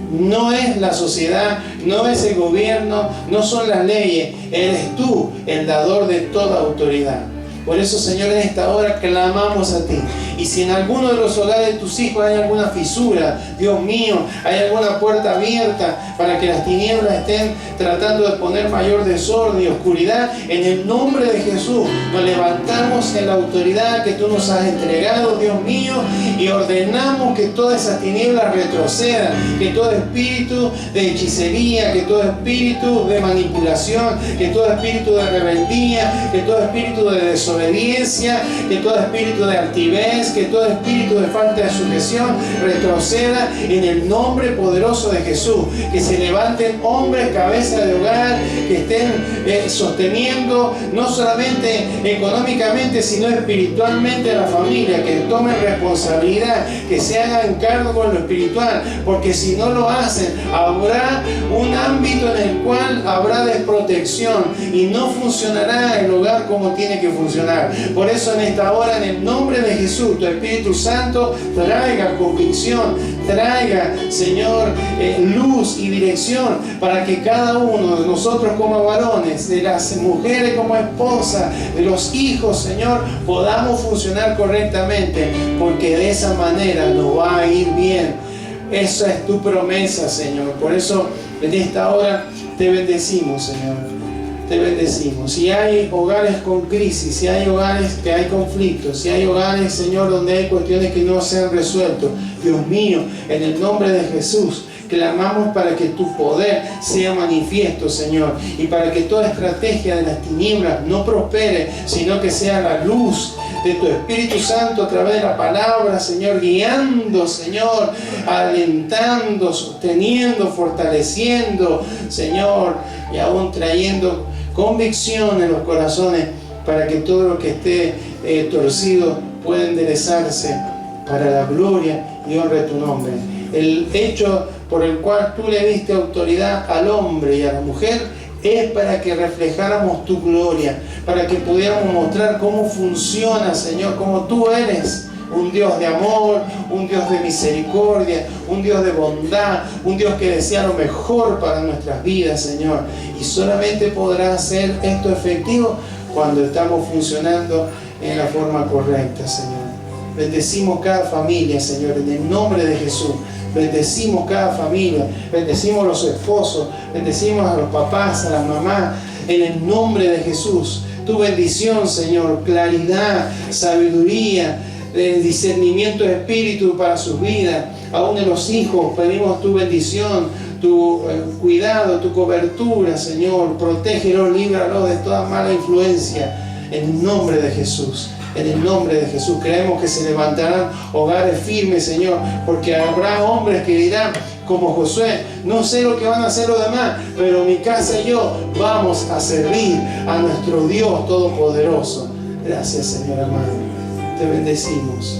No es la sociedad, no es el gobierno, no son las leyes, eres tú el dador de toda autoridad. Por eso, Señor, en esta hora clamamos a ti. Y si en alguno de los hogares de tus hijos hay alguna fisura, Dios mío, hay alguna puerta abierta para que las tinieblas estén tratando de poner mayor desorden y oscuridad, en el nombre de Jesús nos levantamos en la autoridad que tú nos has entregado, Dios mío, y ordenamos que todas esas tinieblas retrocedan, que todo espíritu de hechicería, que todo espíritu de manipulación, que todo espíritu de rebeldía, que todo espíritu de desobediencia, que todo espíritu de altivez, que todo espíritu de falta de sujeción retroceda en el nombre poderoso de Jesús. Que se levanten hombres, cabeza de hogar, que estén sosteniendo no solamente económicamente, sino espiritualmente a la familia, que tomen responsabilidad, que se hagan cargo con lo espiritual, porque si no lo hacen, habrá un ámbito en el cual habrá desprotección y no funcionará el hogar como tiene que funcionar. Por eso en esta hora, en el nombre de Jesús, tu Espíritu Santo traiga convicción, traiga, Señor, luz y dirección para que cada uno de nosotros como varones, de las mujeres como esposas, de los hijos, Señor, podamos funcionar correctamente, porque de esa manera nos va a ir bien. Esa es tu promesa, Señor. Por eso en esta hora te bendecimos, Señor. Te bendecimos. Si hay hogares con crisis, si hay hogares que hay conflictos, si hay hogares, Señor, donde hay cuestiones que no se han resuelto, Dios mío, en el nombre de Jesús, clamamos para que tu poder sea manifiesto, Señor, y para que toda estrategia de las tinieblas no prospere, sino que sea la luz de tu Espíritu Santo a través de la palabra, Señor, guiando, Señor, alentando, sosteniendo, fortaleciendo, Señor, y aún trayendo convicción en los corazones para que todo lo que esté torcido pueda enderezarse para la gloria y honra de tu nombre. El hecho por el cual tú le diste autoridad al hombre y a la mujer es para que reflejáramos tu gloria, para que pudiéramos mostrar cómo funciona, Señor, cómo tú eres un Dios de amor, un Dios de misericordia, un Dios de bondad, un Dios que desea lo mejor para nuestras vidas, Señor. Y solamente podrá hacer esto efectivo cuando estamos funcionando en la forma correcta, Señor. Bendecimos cada familia, Señor, en el nombre de Jesús. Bendecimos cada familia, bendecimos a los esposos, bendecimos a los papás, a las mamás, en el nombre de Jesús. Tu bendición, Señor, claridad, sabiduría, discernimiento de espíritu para sus vidas. Aún de los hijos pedimos tu bendición, tu cuidado, tu cobertura, Señor. Protégelos, líbralos de toda mala influencia, en el nombre de Jesús. En el nombre de Jesús creemos que se levantarán hogares firmes, Señor, porque habrá hombres que dirán, como Josué, no sé lo que van a hacer los demás, pero mi casa y yo vamos a servir a nuestro Dios Todopoderoso. Gracias, Señor amado. Te bendecimos.